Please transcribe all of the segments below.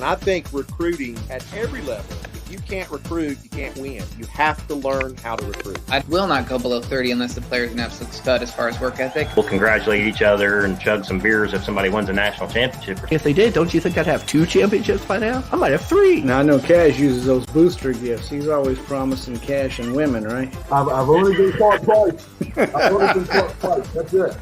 I think recruiting at every level, if you can't recruit, you can't win. You have to learn how to recruit. I will not go below 30 unless the player's an absolute stud as far as work ethic. We'll congratulate each other and chug some beers if somebody wins a national championship. If they did, don't you think I'd have 2 championships by now? I might have 3. Now, I know Cash uses those booster gifts. He's always promising cash and women, right? I've only been caught twice. I've only been caught twice. That's it.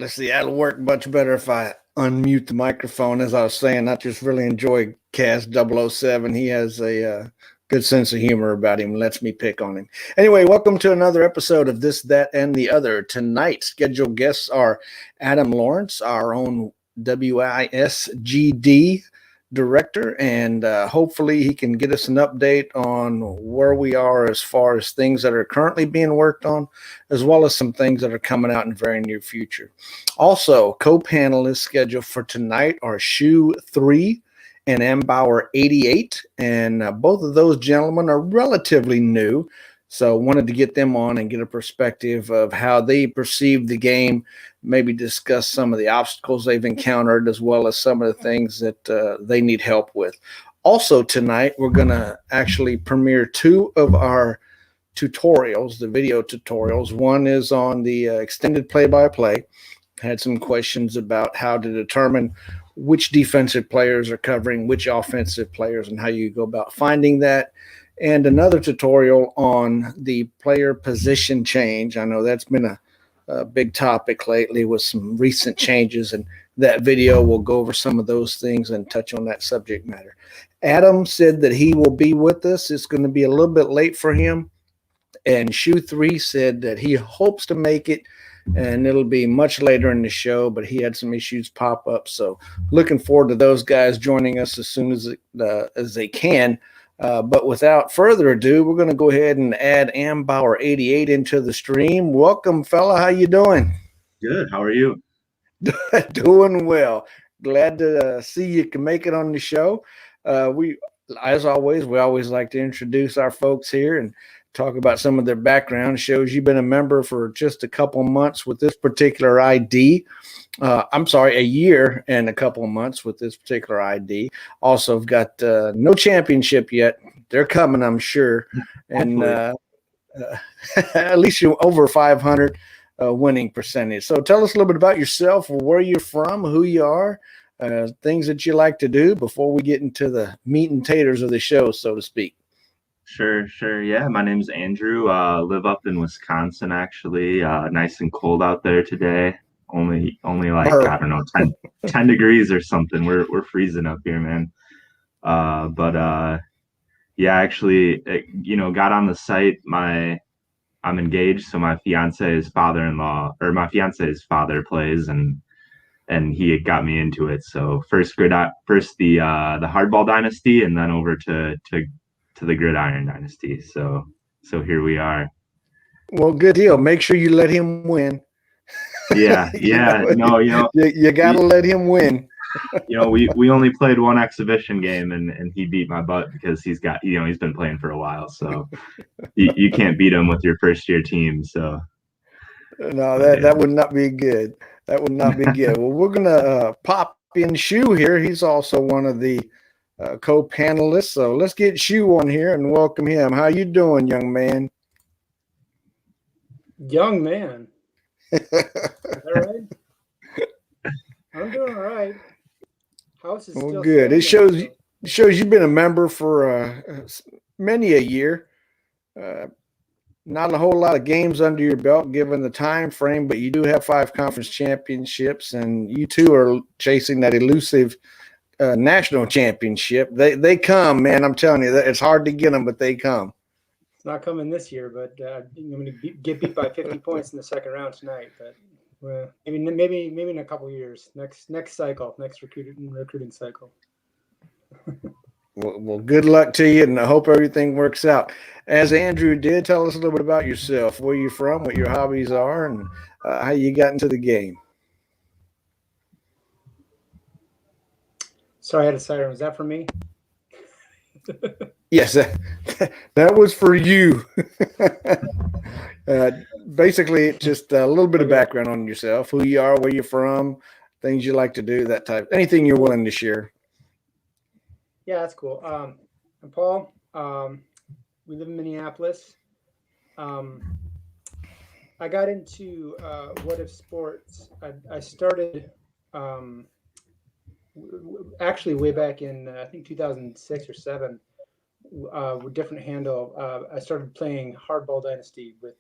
Let's see, that'll work much better if I unmute the microphone. As I was saying, I just really enjoy Cass 007. He has a good sense of humor about him, lets me pick on him. Anyway, welcome to another episode of This, That, and the Other. Tonight's scheduled guests are Adlorenz, our own WISGD director, and hopefully he can get us an update on where we are as far as things that are currently being worked on, as well as some things that are coming out in the very near future. Also, co-panelists scheduled for tonight are shoe3 and ambauer88, and both of those gentlemen are relatively new, so wanted to get them on and get a perspective of how they perceive the game, maybe discuss some of the obstacles they've encountered, as well as some of the things that they need help with. Also tonight, we're going to actually premiere 2 of our tutorials, the video tutorials. One is on the extended play-by-play. Had some questions about how to determine which defensive players are covering which offensive players and how you go about finding that. And another tutorial on the player position change. I know that's been a big topic lately with some recent changes, and that video will go over some of those things and touch on that subject matter. Adam said that he will be with us. It's going to be a little bit late for him. And shoe3 said that he hopes to make it, and it'll be much later in the show, but he had some issues pop up. So looking forward to those guys joining us as soon as they can. But without further ado, we're going to go ahead and add ambauer88 into the stream. Welcome, fella. How you doing? Good. How are you? Doing well. Glad to see you can make it on the show. As always, we always like to introduce our folks here and talk about some of their background. Shows you've been a member for just a couple months with this particular ID. A year and a couple of months with this particular ID. Also, I've got no championship yet. They're coming, I'm sure. And at least you're over 500 winning percentage. So tell us a little bit about yourself, where you're from, who you are, things that you like to do before we get into the meat and taters of the show, so to speak. Sure. Yeah, my name is Andrew. Live up in Wisconsin, actually. Nice and cold out there today. Only like, I don't know, 10 degrees or something. We're freezing up here, man. Yeah, actually, got on the site. I'm engaged, so my fiance's father-in-law, or my fiance's father plays, and he had got me into it. So first the hardball dynasty, and then over to the gridiron dynasty. So here we are. Well, good deal. Make sure you let him win. Yeah. You gotta let him win. We only played one exhibition game, and he beat my butt because he's been playing for a while. So you can't beat him with your first year team. So no, that would not be good. That would not be good. Well, we're gonna pop in Shoe here. He's also one of the co-panelists. So let's get Shoe on here and welcome him. How you doing, young man? Young man. Is that right? I'm doing all right. House is still good. It shows you've been a member for many a year. Not a whole lot of games under your belt given the time frame, but you do have 5 conference championships, and you too are chasing that elusive national championship. They come, man. I'm telling you, it's hard to get them, but they come. It's not coming this year, but I'm going to get beat by 50 points in the second round tonight. But maybe in a couple of years, next cycle, next recruiting cycle. Well, good luck to you, and I hope everything works out. As Andrew did, tell us a little bit about yourself, where you're from, what your hobbies are, and how you got into the game. Sorry, I had a siren. Was that for me? Yes, that was for you. Basically, just a little bit of background on yourself, who you are, where you're from, things you like to do, that type. Anything you're willing to share. Yeah, that's cool. I'm Paul. We live in Minneapolis. I got into what if sports. I started actually way back in I think 2006 or 7 with different handle. I started playing Hardball Dynasty with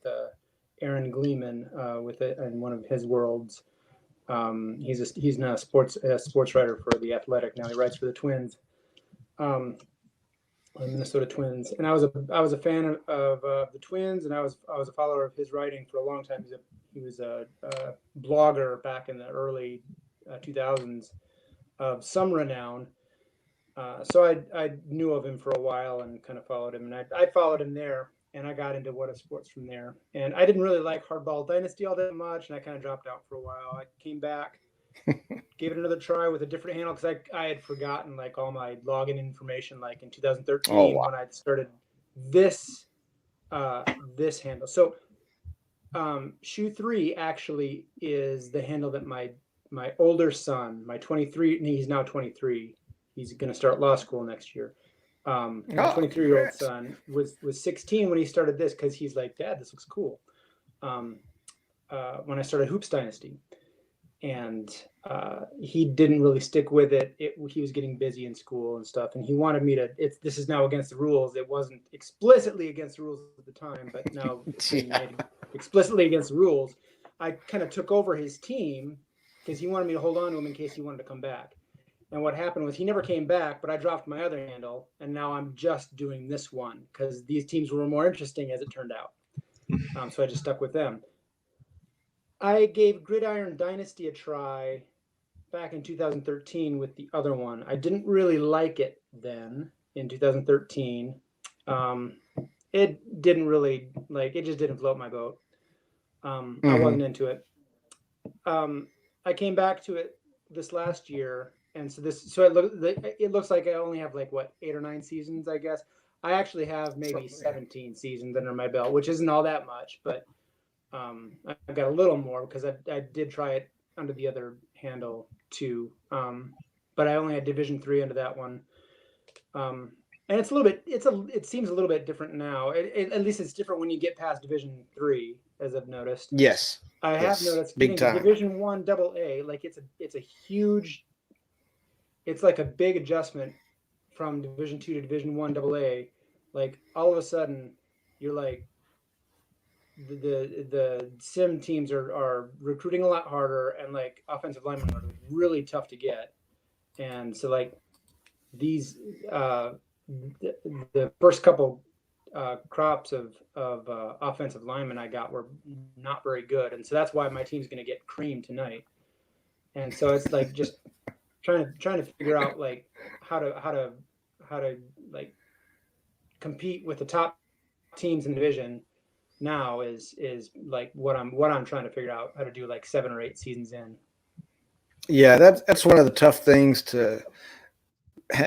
Aaron Gleeman with it in one of his worlds. He's now a sports writer for the Athletic. Now he writes for the Twins. Minnesota Twins, and I was a fan of the Twins, and I was a follower of his writing for a long time. He was a blogger back in the early 2000s of some renown. So I knew of him for a while and kind of followed him, and I followed him there, and I got into what if sports from there. And I didn't really like Hardball Dynasty all that much, and I kind of dropped out for a while. I came back. Gave it another try with a different handle because I had forgotten like all my login information like in 2013 when I started this handle. So shoe3 actually is the handle that my older son, my 23, and he's now 23. He's going to start law school next year. My 23-year-old son was 16 when he started this because he's like, Dad, this looks cool. When I started Hoops Dynasty. And he didn't really stick with it. He was getting busy in school and stuff, and he wanted me to. This is now against the rules. It wasn't explicitly against the rules at the time, but now it's being made explicitly against the rules. I kind of took over his team because he wanted me to hold on to him in case he wanted to come back. And what happened was he never came back, but I dropped my other handle, and now I'm just doing this one because these teams were more interesting as it turned out. So I just stuck with them. I gave Gridiron Dynasty a try back in 2013 with the other one. I didn't really like it then in 2013. It didn't really it just didn't float my boat. I wasn't into it. I came back to it this last year, and so it looks like I only have 8 or 9 seasons, I guess. I actually have maybe 17 seasons under my belt, which isn't all that much, but I got a little more because I did try it under the other handle too, but I only had Division 3 under that one, and it's a little bit. It seems a little bit different now. At least it's different when you get past Division 3, as I've noticed. Yes, I have noticed big time. Division 1 AA, it's a huge. It's like a big adjustment from Division 2 to Division 1 AA. Like all of a sudden, you're like. The sim teams are recruiting a lot harder, and offensive linemen are really tough to get. And so these the first couple crops of offensive linemen I got were not very good, and so that's why my team's going to get creamed tonight. And so it's just trying to figure out how to compete with the top teams in the division. Now is what I'm trying to figure out how to do 7 or 8 seasons in. Yeah, that's one of the tough things to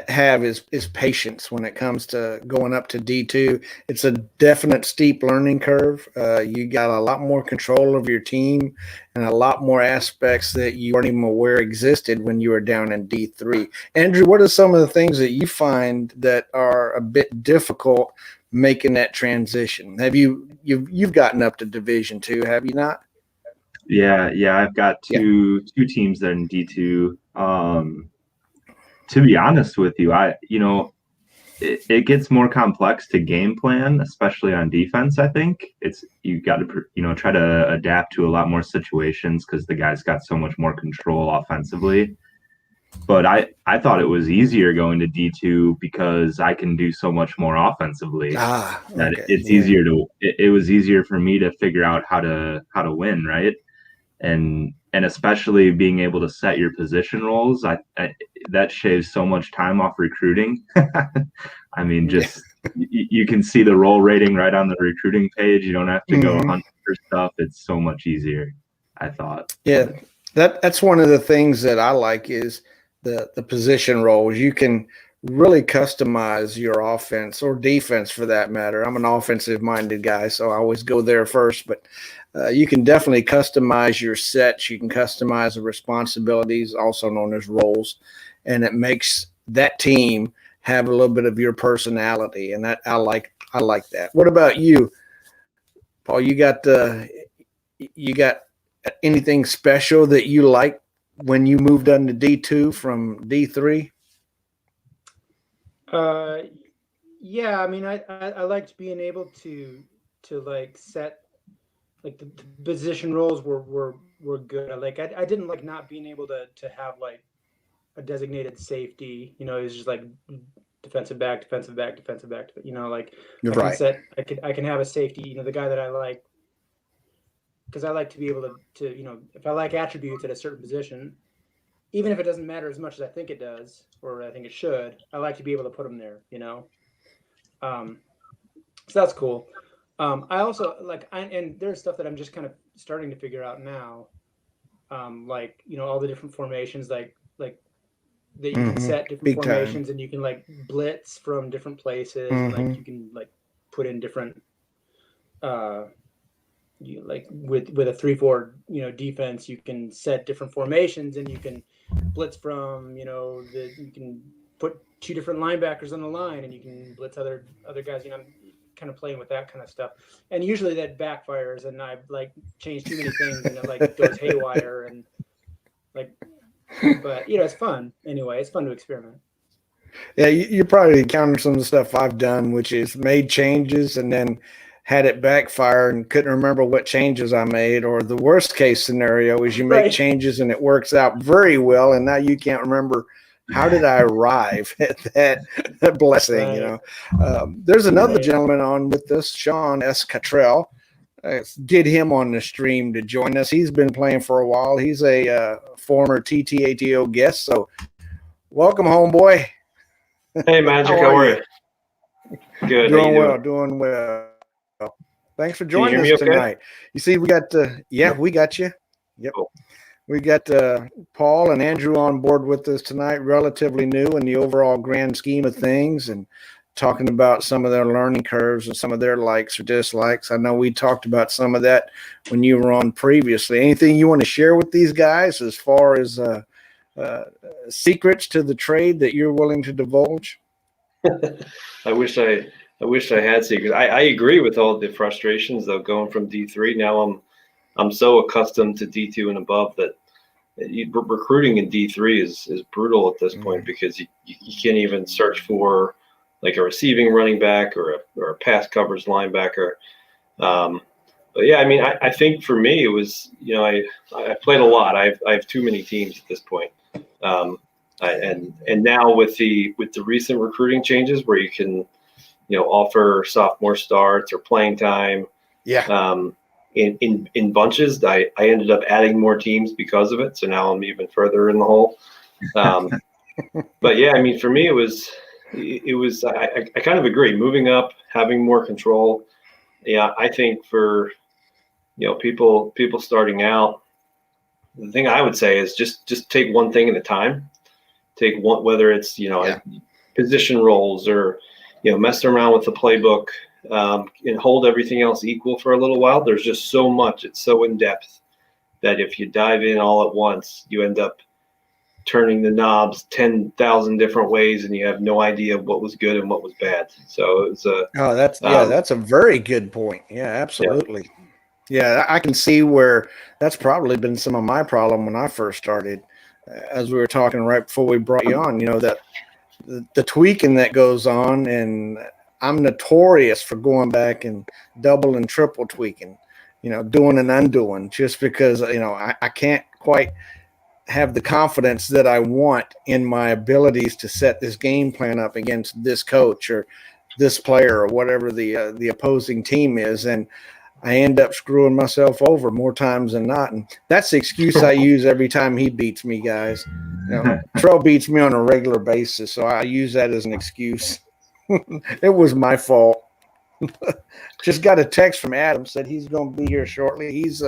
have is patience when it comes to going up to D2. It's a definite steep learning curve. You got a lot more control of your team and a lot more aspects that you weren't even aware existed when you were down in D3. Andrew, what are some of the things that you find that are a bit difficult making that transition? Have you've gotten up to Division 2, have you not? Yeah, I've got two teams that are in D2. To be honest with you, it gets more complex to game plan, especially on defense. I think you got to try to adapt to a lot more situations because the guys got so much more control offensively. But I thought it was easier going to D2 because I can do so much more offensively. It was easier for me to figure out how to win, right? And especially being able to set your position roles, that shaves so much time off recruiting. I mean, you can see the role rating right on the recruiting page. You don't have to go hunt for stuff. It's so much easier, I thought. Yeah, that's one of the things that I like is the position roles. You can really customize your offense or defense for that matter. I'm an offensive minded guy, so I always go there first, but you can definitely customize your sets. You can customize the responsibilities, also known as roles, and it makes that team have a little bit of your personality. And that I like that. What about you, Paul? You got anything special that you like when you moved on to D2 from D3? Yeah, I mean, I liked being able to like set, like the position roles were good. I didn't like not being able to have like a designated safety. You know, it was just like defensive back, defensive back, defensive back. You know, like You're I can right. set, I can have a safety. You know, the guy that I like, because I like to be able to you know, if I like attributes at a certain position, even if it doesn't matter as much as I think it does or I think it should, I like to be able to put them there. You know, so that's cool. I also like, and there's stuff that I'm just kind of starting to figure out now. Like, you know, all the different formations, like that you can set different Big formations time. and you can like blitz from different places and like you can like put in different, you like with a 3-4, you know, defense, you can set different formations and you can blitz from, you know, you can put 2 different linebackers on the line and you can blitz other guys. You know, I'm kind of playing with that kind of stuff, and usually that backfires and I've like changed too many things and it like goes haywire and like, but you know, it's fun anyway. It's fun to experiment. Yeah, you probably encountered some of the stuff I've done, which is made changes and then had it backfire and couldn't remember what changes I made. Or the worst case scenario is you make Right. changes and it works out very well, and now you can't remember how did I arrive at that blessing. Right. You know, there's another gentleman on with us, Sean S. Cottrell. Get him on the stream to join us. He's been playing for a while. He's a former TTATO guest, so welcome, homeboy. Hey, Magic, how are you? Good. Doing well, doing well. Thanks for joining us tonight. You see, we got we got you. Yep. Cool. We got Paul and Andrew on board with us tonight, relatively new in the overall grand scheme of things, and talking about some of their learning curves and some of their likes or dislikes. I know we talked about some of that when you were on previously. Anything you want to share with these guys as far as secrets to the trade that you're willing to divulge? I wish I had secrets. I agree with all the frustrations though, going from D3. Now I'm so accustomed to D2 and above that recruiting in D3 is brutal at this point because you can't even search for like a receiving running back or a pass coverage linebacker. But yeah, I mean, I think for me it was, you know, I played a lot. I have too many teams at this point. And now with the recent recruiting changes where you can, you know, offer sophomore starts or playing time, in bunches, I ended up adding more teams because of it. So now I'm even further in the hole. But yeah, I mean, for me, it was I kind of agree. Moving up, having more control. Yeah, I think for, you know, people starting out, the thing I would say is just take one thing at a time. Take one, whether it's, you know, position roles or, you know, messing around with the playbook, and hold everything else equal for a little while. There's just so much. It's so in depth that if you dive in all at once, you end up turning the knobs 10,000 different ways and you have no idea what was good and what was bad. So it was that's a very good point. Yeah, absolutely. Yeah, I can see where that's probably been some of my problem when I first started. As we were talking right before we brought you on, you know, that the tweaking that goes on, and I'm notorious for going back and double and triple tweaking, you know, doing and undoing, just because, you know, I can't quite have the confidence that I want in my abilities to set this game plan up against this coach or this player or whatever the opposing team is. And I end up screwing myself over more times than not. And that's the excuse I use every time he beats me, guys. You know, Trell beats me on a regular basis, so I use that as an excuse. It was my fault. Just got a text from Adam, said he's going to be here shortly. He's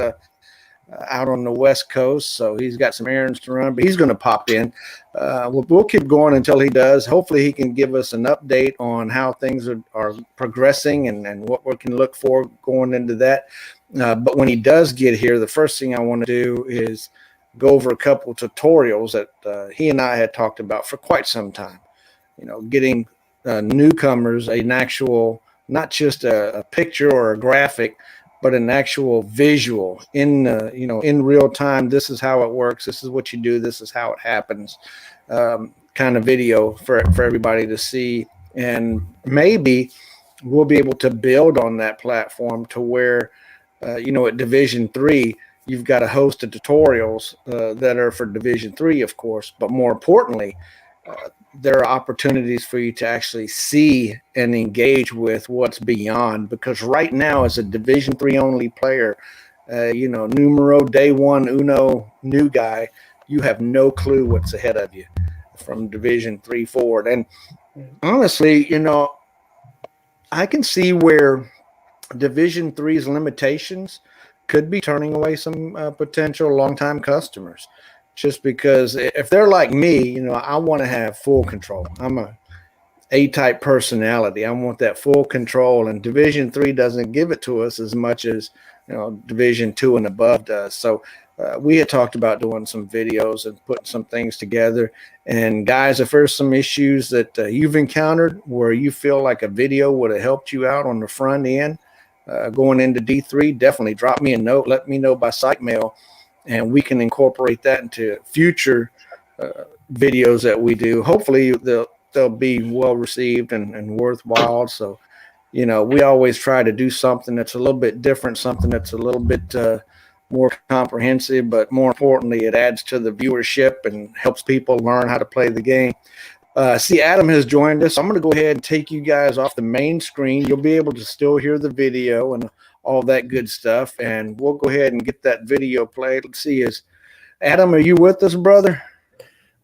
out on the West Coast, so he's got some errands to run, but he's going to pop in. We'll keep going until he does. Hopefully he can give us an update on how things are progressing and what we can look for going into that. But when he does get here, the first thing I want to do is go over a couple tutorials that he and I had talked about for quite some time. Getting newcomers an actual, not just a picture or a graphic, but an actual visual in real time. This is how it works. This is what you do. This is how it happens. Kind of video for everybody to see. And maybe we'll be able to build on that platform to where, at Division 3, you've got a host of tutorials that are for Division 3, of course, but more importantly, there are opportunities for you to actually see and engage with what's beyond, because right now as a Division 3 only player, numero day one, uno new guy, you have no clue what's ahead of you from Division 3 forward. And honestly, I can see where Division 3's limitations could be turning away some potential longtime customers, just because if they're like me, I want to have full control. I'm a A-type personality. I want that full control, and Division 3 doesn't give it to us as much as Division 2 and above does. So we had talked about doing some videos and putting some things together. And guys, if there's some issues that you've encountered where you feel like a video would have helped you out on the front end going into D3, definitely drop me a note. Let me know by site mail, and we can incorporate that into future videos that we do. Hopefully they'll be well received and worthwhile. So, we always try to do something that's a little bit different, something that's a little bit more comprehensive, but more importantly, it adds to the viewership and helps people learn how to play the game. See, Adam has joined us. I'm going to go ahead and take you guys off the main screen. You'll be able to still hear the video and all that good stuff, and we'll go ahead and get that video played. Let's see, Adam, are you with us, brother?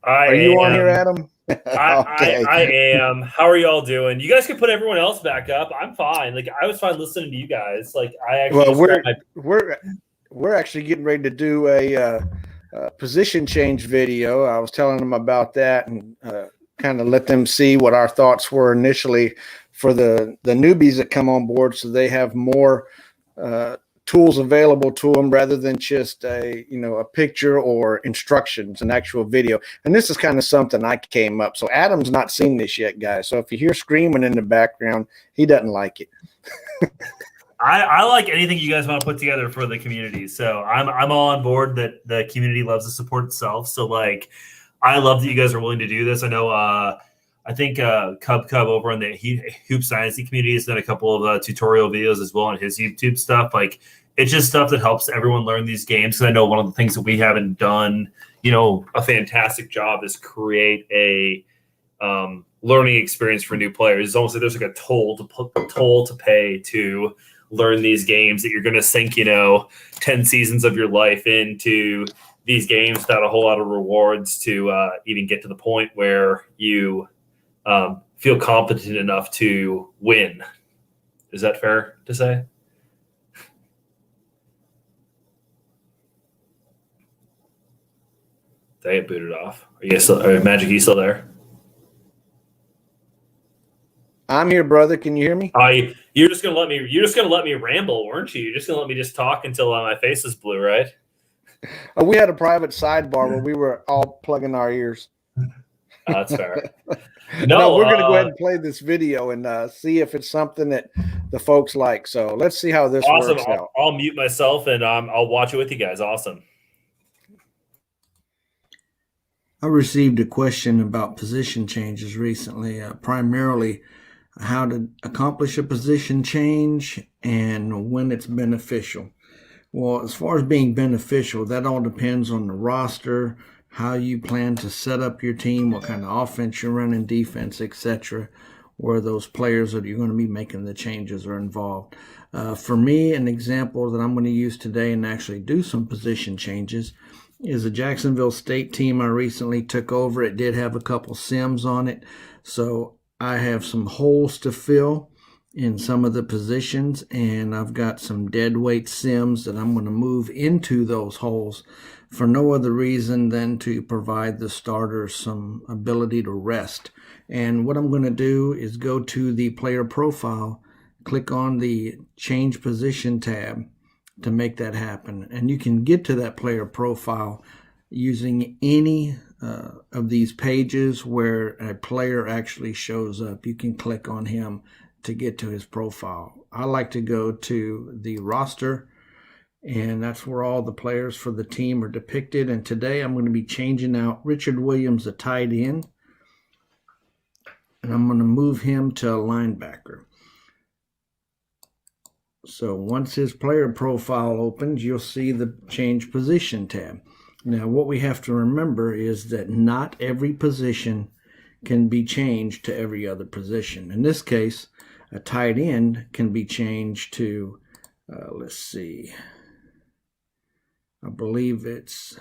Are you on here, Adam? Okay. I am. How are y'all doing? You guys can put everyone else back up. I'm fine. I was fine listening to you guys. I actually we're actually getting ready to do a position change video. I was telling them about that and kind of let them see what our thoughts were initially for the newbies that come on board, so they have more tools available to them rather than just a picture or instructions, an actual video. And this is kind of something I came up. So Adam's not seen this yet, guys. So if you hear screaming in the background, he doesn't like it. I like anything you guys want to put together for the community. So I'm all on board that the community loves to support itself. So I love that you guys are willing to do this. I know I think Cub over on the Hoops Dynasty community has done a couple of tutorial videos as well on his YouTube stuff. It's just stuff that helps everyone learn these games. Because I know one of the things that we haven't done, a fantastic job is create a learning experience for new players. It's almost like there's a toll to pay to learn these games, that you're going to sink 10 seasons of your life into these games without a whole lot of rewards to even get to the point where you feel competent enough to win. Is that fair to say? They get booted off. Are you still, Majique, you still there? I'm here, brother. Can you hear me? You're just gonna let me ramble, weren't you? You're just gonna let me just talk until my face is blue, right? We had a private sidebar where we were all plugging our ears. That's fair. No, we're going to go ahead and play this video and see if it's something that the folks like. So let's see how this works out. I'll mute myself and I'll watch it with you guys. Awesome. I received a question about position changes recently, primarily how to accomplish a position change and when it's beneficial. Well, as far as being beneficial, that all depends on the roster, how you plan to set up your team, what kind of offense you're running, defense, etc., where those players that you're going to be making the changes are involved. For me, an example that I'm going to use today and actually do some position changes is a Jacksonville State team I recently took over. It did have a couple sims on it, so I have some holes to fill in some of the positions, and I've got some dead weight sims that I'm going to move into those holes for no other reason than to provide the starters some ability to rest. And what I'm going to do is go to the player profile, click on the change position tab to make that happen. And you can get to that player profile using any of these pages where a player actually shows up. You can click on him to get to his profile. I like to go to the roster, and that's where all the players for the team are depicted. And today I'm going to be changing out Richard Williams, a tight end, and I'm going to move him to a linebacker. So once his player profile opens, you'll see the change position tab. Now, what we have to remember is that not every position can be changed to every other position. In this case, a tight end can be changed to, let's see, I believe it's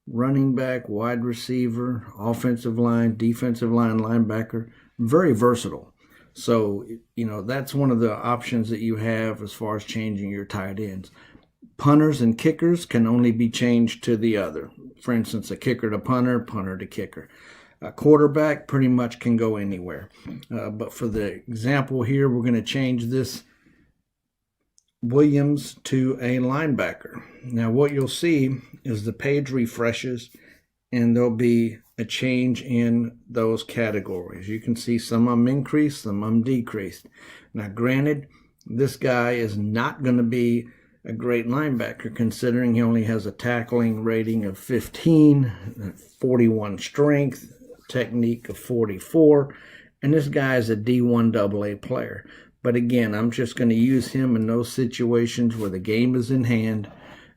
running back, wide receiver, offensive line, defensive line, linebacker. Very versatile. So, that's one of the options that you have as far as changing your tight ends. Punters and kickers can only be changed to the other. For instance, a kicker to punter, punter to kicker. A quarterback pretty much can go anywhere. But for the example here, we're going to change this Williams to a linebacker. Now, what you'll see is the page refreshes, and there'll be a change in those categories. You can see some of them increased, some of them decreased. Now, granted, this guy is not going to be a great linebacker, considering he only has a tackling rating of 15, 41 strength, technique of 44, and this guy is a D1 AA player. But again, I'm just going to use him in those situations where the game is in hand,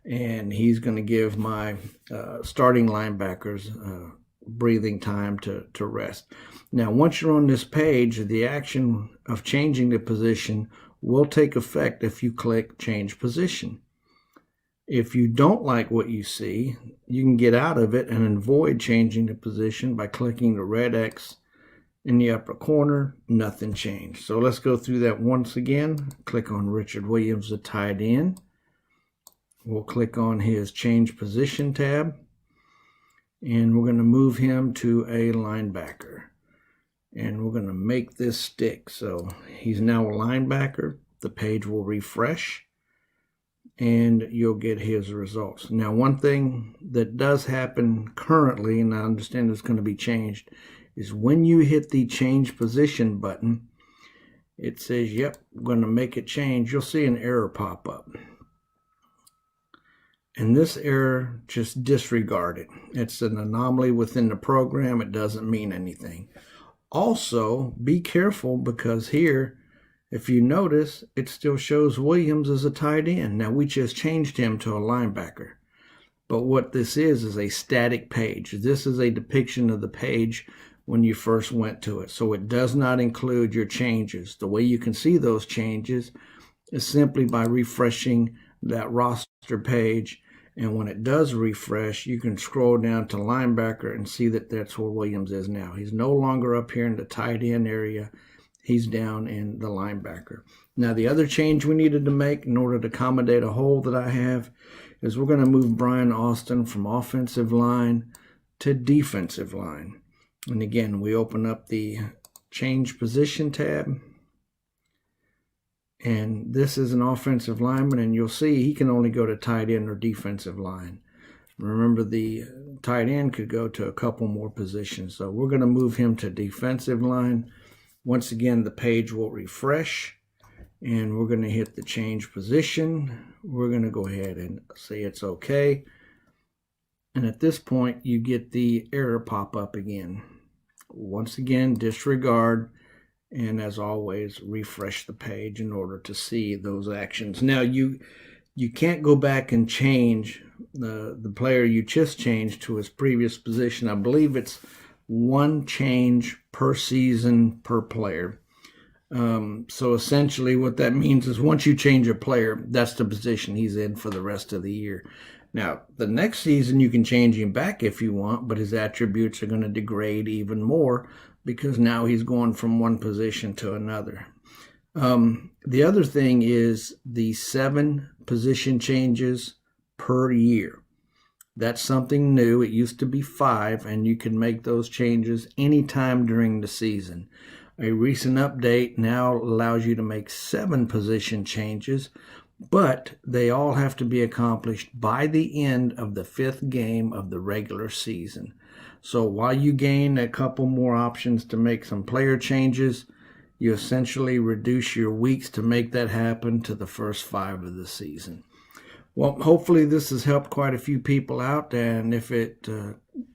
and he's going to give my starting linebackers breathing time to rest. Now, once you're on this page, the action of changing the position will take effect if you click change position. If you don't like what you see, you can get out of it and avoid changing the position by clicking the red X in the upper corner. Nothing changed. So let's go through that once again. Click on Richard Williams, the tight end. We'll click on his change position tab, and we're going to move him to a linebacker. And we're going to make this stick. So he's now a linebacker. The page will refresh, and you'll get his results. Now, one thing that does happen currently, and I understand it's going to be changed, is when you hit the change position button, it says, yep, I'm going to make it change. You'll see an error pop up. And this error, just disregard it. It's an anomaly within the program. It doesn't mean anything. Also, be careful, because here, if you notice, it still shows Williams as a tight end. Now, we just changed him to a linebacker. But what this is a static page. This is a depiction of the page when you first went to it. So it does not include your changes. The way you can see those changes is simply by refreshing that roster page. And when it does refresh, you can scroll down to linebacker and see that that's where Williams is now. He's no longer up here in the tight end area. He's down in the linebacker. Now, the other change we needed to make in order to accommodate a hole that I have is we're going to move Brian Austin from offensive line to defensive line. And again, we open up the change position tab. And this is an offensive lineman, and you'll see he can only go to tight end or defensive line. Remember, the tight end could go to a couple more positions. So we're going to move him to defensive line. Once again, the page will refresh, and we're going to hit the change position. We're going to go ahead and say it's okay. And at this point, you get the error pop up again. Once again, disregard. And as always, refresh the page in order to see those actions. Now, you can't go back and change the player you just changed to his previous position. I believe it's one change per season per player. So essentially what that means is once you change a player, that's the position he's in for the rest of the year. Now, the next season you can change him back if you want, but his attributes are going to degrade even more, because now he's going from one position to another. The other thing is the 7 position changes per year. That's something new. It used to be 5, and you can make those changes anytime during the season. A recent update now allows you to make 7 position changes, but they all have to be accomplished by the end of the 5th game of the regular season. So while you gain a couple more options to make some player changes, you essentially reduce your weeks to make that happen to the first 5 of the season. Well, hopefully this has helped quite a few people out, and if it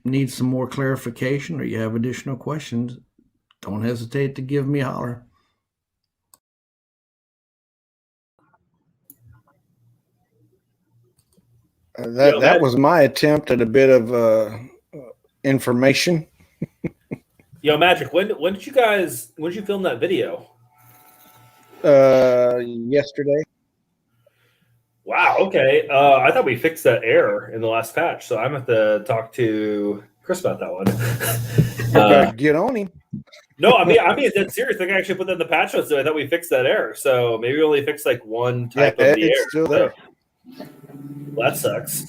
needs some more clarification or you have additional questions, don't hesitate to give me a holler. That was my attempt at a bit of information. Yo, Magic, when did you film that video? Yesterday. Wow, okay. I thought we fixed that error in the last patch, so I'm going to have to talk to Chris about that one. Get on him. No, I mean that's serious. I think I actually put that in the patch notes, so I thought we fixed that error. So maybe we only fixed like one type of the it's error. still there. Well, that sucks.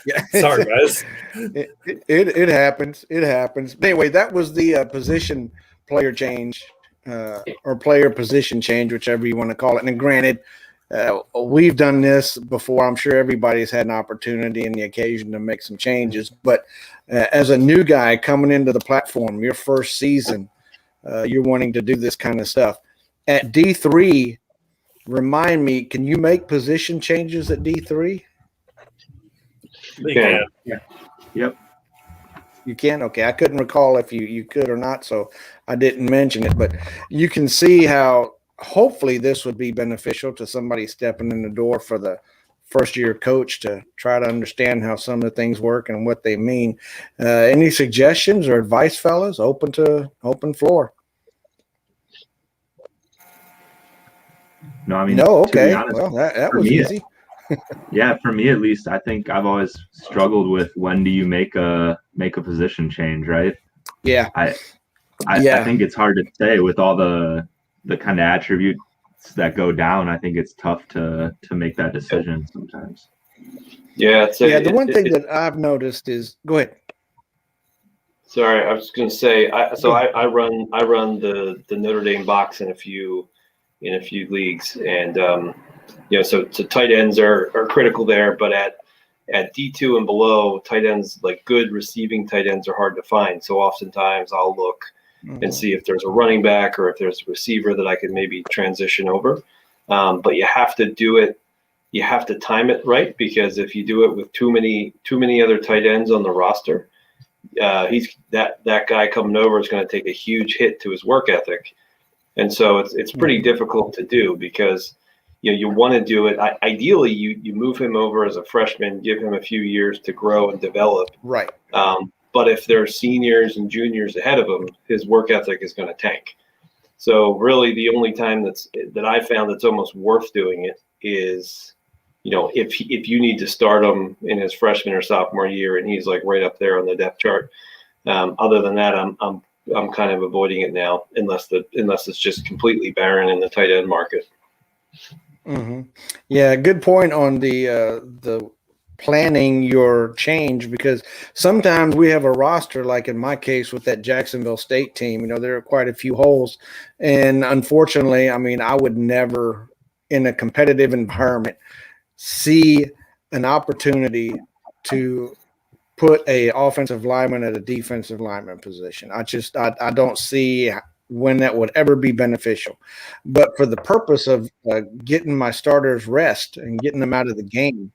Yeah. Sorry, guys. It happens. It happens. But anyway, that was the position player change or player position change, whichever you want to call it. And granted, we've done this before. I'm sure everybody's had an opportunity and the occasion to make some changes. But as a new guy coming into the platform, your first season, you're wanting to do this kind of stuff. At D3, remind me, can you make position changes at D3? Yeah. Yep. You can? Okay. I couldn't recall if you could or not, so I didn't mention it. But you can see how hopefully this would be beneficial to somebody stepping in the door for the first-year coach to try to understand how some of the things work and what they mean. Any suggestions or advice, fellas? Open floor. No, I mean, no. Okay. Honest, well, that was easy. Yeah, for me at least, I think I've always struggled with when do you make a position change, right? Yeah. I think it's hard to say with all the kind of attributes that go down. I think it's tough to make that decision sometimes. Yeah. The one thing that I've noticed is go ahead. Sorry, I was going to say. I run the Notre Dame box in a few leagues, and so tight ends are critical there. But at D2 and below, tight ends, like good receiving tight ends, are hard to find. So oftentimes I'll look and see if there's a running back or if there's a receiver that I could maybe transition over. But you have to do it. You have to time it right, because if you do it with too many other tight ends on the roster, that guy coming over is going to take a huge hit to his work ethic. And so it's pretty difficult to do, because you want to do it. Ideally, you move him over as a freshman, give him a few years to grow and develop. Right. But if there are seniors and juniors ahead of him, his work ethic is going to tank. So really, the only time that I found that's almost worth doing it is, if you need to start him in his freshman or sophomore year and he's like right up there on the depth chart. Other than that, I'm kind of avoiding it now, unless it's just completely barren in the tight end market. Mm-hmm. Yeah, good point on the planning your change, because sometimes we have a roster, like in my case with that Jacksonville State team, there are quite a few holes, and unfortunately, I would never in a competitive environment see an opportunity to put a offensive lineman at a defensive lineman position. I don't see when that would ever be beneficial. But for the purpose of getting my starters rest and getting them out of the game,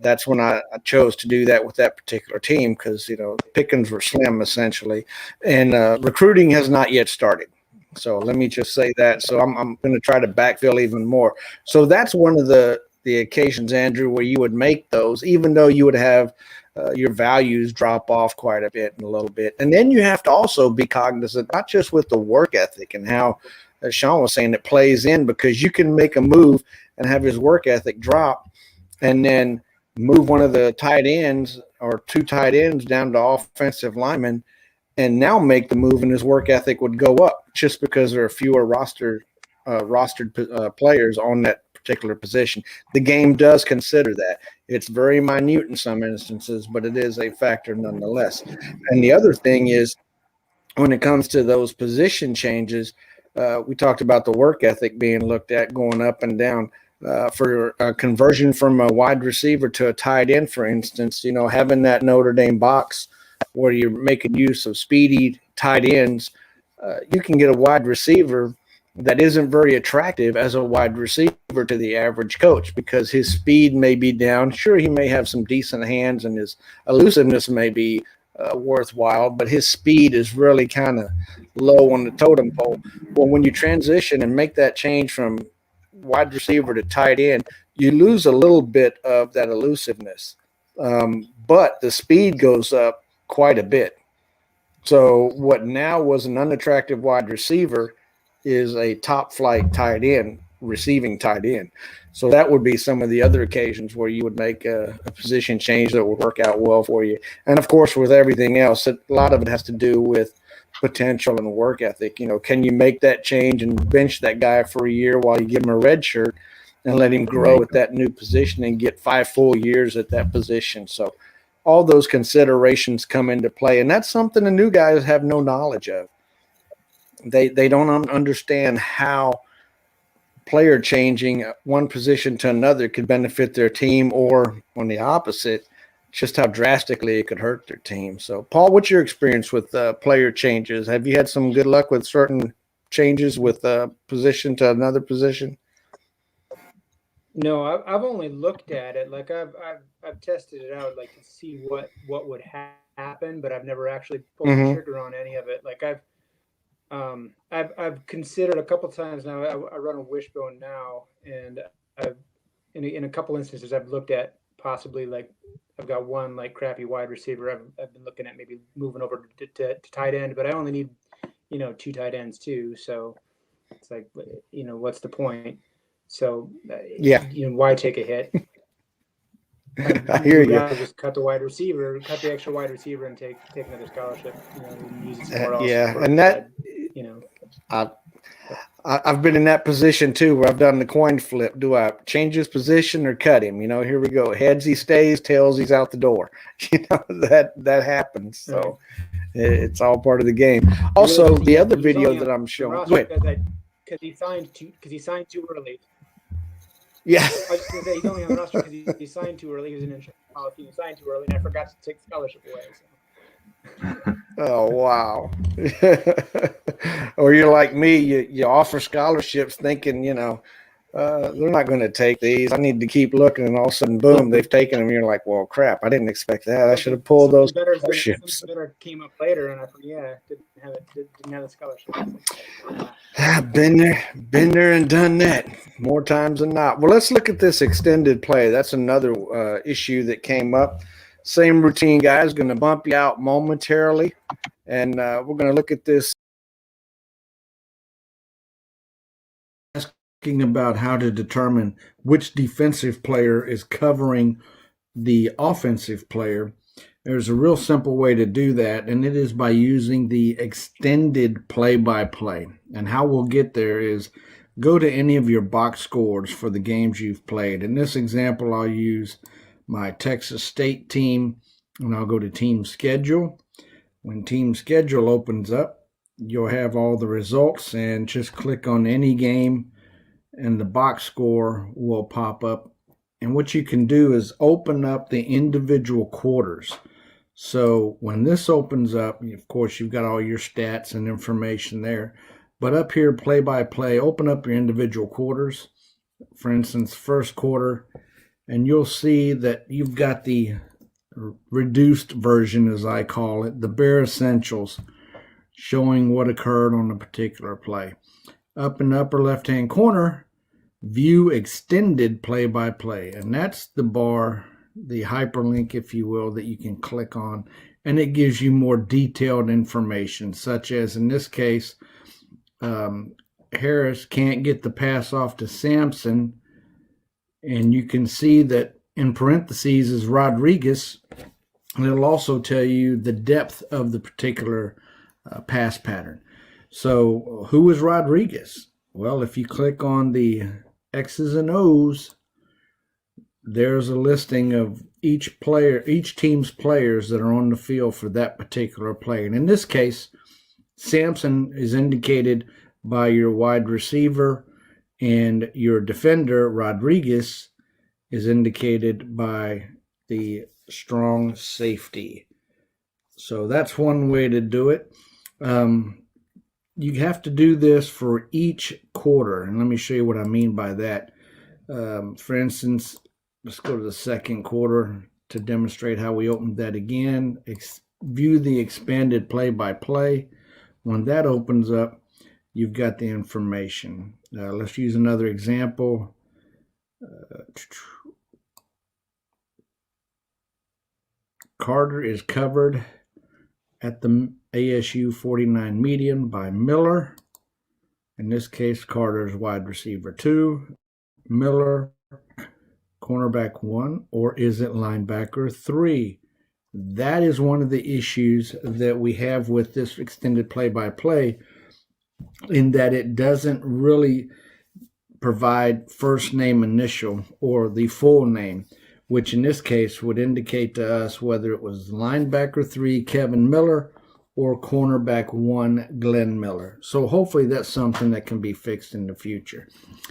that's when I chose to do that with that particular team, because pickings were slim essentially, and recruiting has not yet started. So let me just say that. So I'm going to try to backfill even more. So that's one of the occasions, Andrew, where you would make those, even though you would have your values drop off quite a bit in a little bit. And then you have to also be cognizant, not just with the work ethic and how, as Sean was saying, it plays in, because you can make a move and have his work ethic drop and then move one of the tight ends or two tight ends down to offensive linemen and now make the move and his work ethic would go up just because there are fewer rostered players on that particular position. The game does consider that. It's very minute in some instances, but it is a factor nonetheless. And the other thing is, when it comes to those position changes, we talked about the work ethic being looked at going up and down. For a conversion from a wide receiver to a tight end, for instance, having that Notre Dame box where you're making use of speedy tight ends, you can get a wide receiver that isn't very attractive as a wide receiver to the average coach because his speed may be down. Sure, he may have some decent hands and his elusiveness may be worthwhile, but his speed is really kind of low on the totem pole. Well, when you transition and make that change from wide receiver to tight end, you lose a little bit of that elusiveness, but the speed goes up quite a bit. So what now was an unattractive wide receiver is a top flight tight end, receiving tight end. So that would be some of the other occasions where you would make a position change that would work out well for you. And of course, with everything else, a lot of it has to do with potential and work ethic. Can you make that change and bench that guy for a year while you give him a red shirt and let him grow at that new position and get 5 full years at that position? So all those considerations come into play, and that's something the new guys have no knowledge of. They don't understand how player changing one position to another could benefit their team, or on the opposite, just how drastically it could hurt their team. So, Paul, what's your experience with player changes? Have you had some good luck with certain changes with position to another position? No, I've only looked at it. Like I've tested it out, like to see what would happen, but I've never actually pulled the trigger on any of it. Like I've considered a couple times now. I run a wishbone now, and in a couple instances I've looked at possibly, like, I've got one like crappy wide receiver. I've been looking at maybe moving over to tight end, but I only need 2 tight ends too. So it's like, what's the point? So why take a hit? I hear you. Just cut the extra wide receiver, and take another scholarship. And use it somewhere else. And that I've been in that position too, where I've done the coin flip. Do I change his position or cut him? Here we go. Heads he stays, tails he's out the door. That happens. So it's all part of the game. Also, the other video that I'm showing. Because he signed too early. Yeah. I was just going to say, he's only on the roster because he signed too early. He was an insurance policy. He signed too early, and I forgot to take the scholarship away. So. Oh, wow. Or you're like me, you offer scholarships thinking, they're not going to take these. I need to keep looking, and all of a sudden, boom, they've taken them. You're like, well, crap, I didn't expect that. I should have pulled those scholarships. Something better came up later, and I didn't have the scholarship. I've been there and done that more times than not. Well, let's look at this extended play. That's another issue that came up. Same routine, guys. Going to bump you out momentarily, and we're going to look at this. Asking about how to determine which defensive player is covering the offensive player. There's a real simple way to do that, and it is by using the extended play-by-play. And how we'll get there is go to any of your box scores for the games you've played. In this example, I'll use my Texas State team, and I'll go to team schedule. When team schedule opens up, you'll have all the results, and just click on any game, and the box score will pop up. And what you can do is open up the individual quarters. So when this opens up, of course, you've got all your stats and information there. But up here, play-by-play, open up your individual quarters. For instance, first quarter, and you'll see that you've got the reduced version, as I call it, the bare essentials, showing what occurred on a particular play. Up in the upper left-hand corner, view extended play-by-play, and that's the bar, the hyperlink, if you will, that you can click on, and it gives you more detailed information, such as in this case, Harris can't get the pass off to Sampson, and you can see that in parentheses is Rodriguez, and it'll also tell you the depth of the particular pass pattern. So who is Rodriguez? Well, if you click on the X's and O's, there's a listing of each team's players that are on the field for that particular play. And in this case, Sampson is indicated by your wide receiver, and your defender, Rodriguez, is indicated by the strong safety. So that's one way to do it. You have to do this for each quarter, and let me show you what I mean by that. For instance, let's go to the second quarter to demonstrate how we opened that again. View the expanded play-by-play. When that opens up, you've got the information. Let's use another example. Carter is covered at the ASU 49 median by Miller. In this case, Carter is wide receiver 2. Miller, cornerback 1, or is it linebacker 3? That is one of the issues that we have with this extended play-by-play, in that it doesn't really provide first name initial or the full name, which in this case would indicate to us whether it was linebacker 3 Kevin Miller or cornerback 1 Glenn Miller. So hopefully that's something that can be fixed in the future.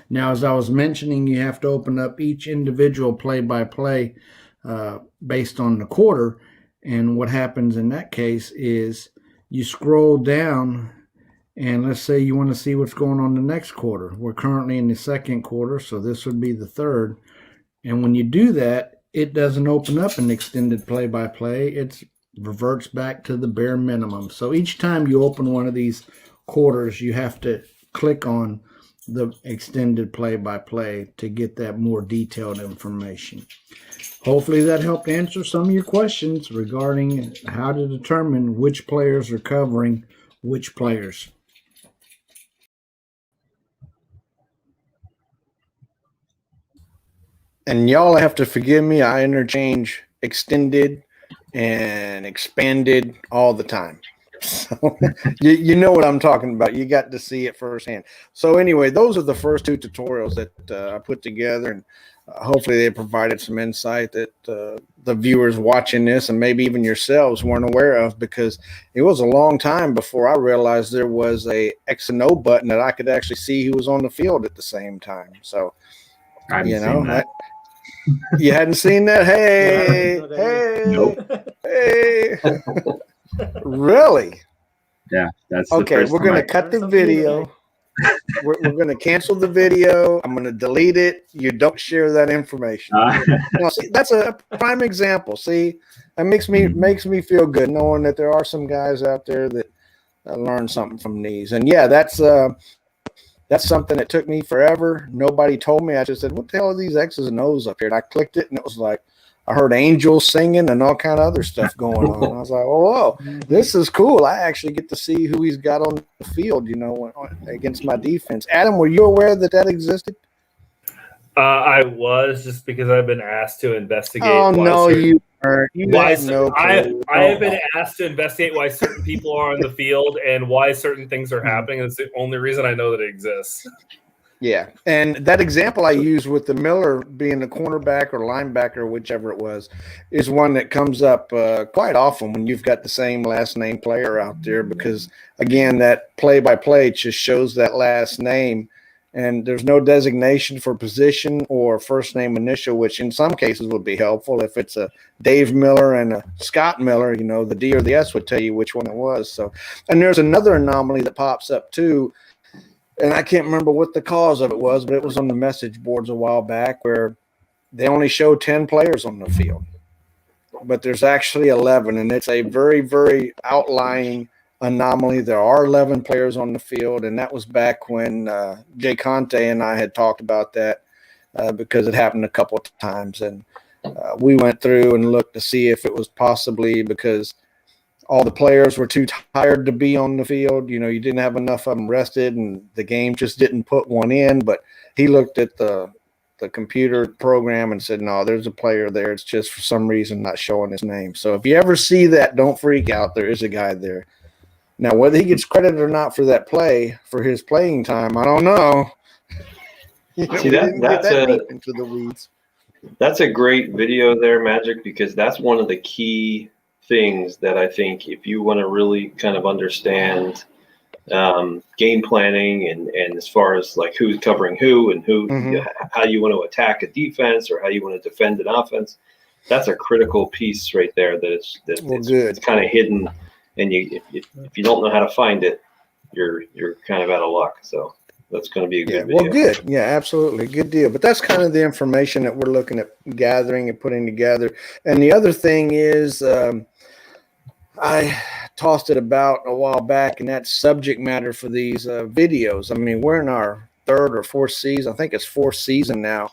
Now, as I was mentioning, you have to open up each individual play-by-play based on the quarter. And what happens in that case is you scroll down, and let's say you want to see what's going on the next quarter. We're currently in the second quarter, so this would be the third. And when you do that, it doesn't open up an extended play-by-play. It reverts back to the bare minimum. So each time you open one of these quarters, you have to click on the extended play-by-play to get that more detailed information. Hopefully that helped answer some of your questions regarding how to determine which players are covering which players. And y'all have to forgive me, I interchange extended and expanded all the time. So you know what I'm talking about. You got to see it firsthand. So anyway, those are the first 2 tutorials that I put together, and hopefully they provided some insight that the viewers watching this and maybe even yourselves weren't aware of, because it was a long time before I realized there was a X and O button that I could actually see who was on the field at the same time. So, you know, you hadn't seen that? Hey, hey. Really? Yeah, that's okay. We're going to cut the video. We're going to cancel the video. I'm going to delete it. You don't share that information. No, see, that's a prime example. See, that makes me feel good knowing that there are some guys out there that learn something from these. And yeah, that's something that took me forever. Nobody told me. I just said, "What the hell are these X's and O's up here?" And I clicked it, and it was like I heard angels singing and all kind of other stuff going on. I was like, "Oh, whoa, this is cool! I actually get to see who he's got on the field, you know, against my defense." Adam, were you aware that existed? I was, just because I've been asked to investigate. Oh no, you weren't. I have been asked to investigate why certain people are on the field and why certain things are happening. It's the only reason I know that it exists. Yeah, and that example I used with the Miller being a cornerback or linebacker, whichever it was, is one that comes up quite often when you've got the same last name player out there, because, again, that play-by-play just shows that last name, and there's no designation for position or first name initial, which in some cases would be helpful. If it's a Dave Miller and a Scott Miller, you know, the D or the S would tell you which one it was. So, and there's another anomaly that pops up too, and I can't remember what the cause of it was, but it was on the message boards a while back, where they only show 10 players on the field, but there's actually 11, and it's a very, very outlying anomaly. There are 11 players on the field, and that was back when Jay Conte and I had talked about that because it happened a couple of times, and we went through and looked to see if it was possibly because all the players were too tired to be on the field. You know, you didn't have enough of them rested, and the game just didn't put one in. But he looked at the computer program and said, no, there's a player there. It's just for some reason not showing his name. So if you ever see that, don't freak out. There is a guy there. Now, whether he gets credit or not for that play, for his playing time, I don't know. You know, See, we didn't get that's that a deep into the weeds. that's a great video there, Magic, because that's one of the key things that I think if you want to really kind of understand game planning and as far as like who's covering who and how you want to attack a defense or how you want to defend an offense, that's a critical piece right there. It's kind of hidden, and if you don't know how to find it, you're kind of out of luck. So that's going to be a good video. Well, good. Yeah, absolutely. Good deal. But that's kind of the information that we're looking at gathering and putting together. And the other thing is, I tossed it about a while back, and that's subject matter for these videos. I mean, we're in our third or fourth season. I think it's fourth season now.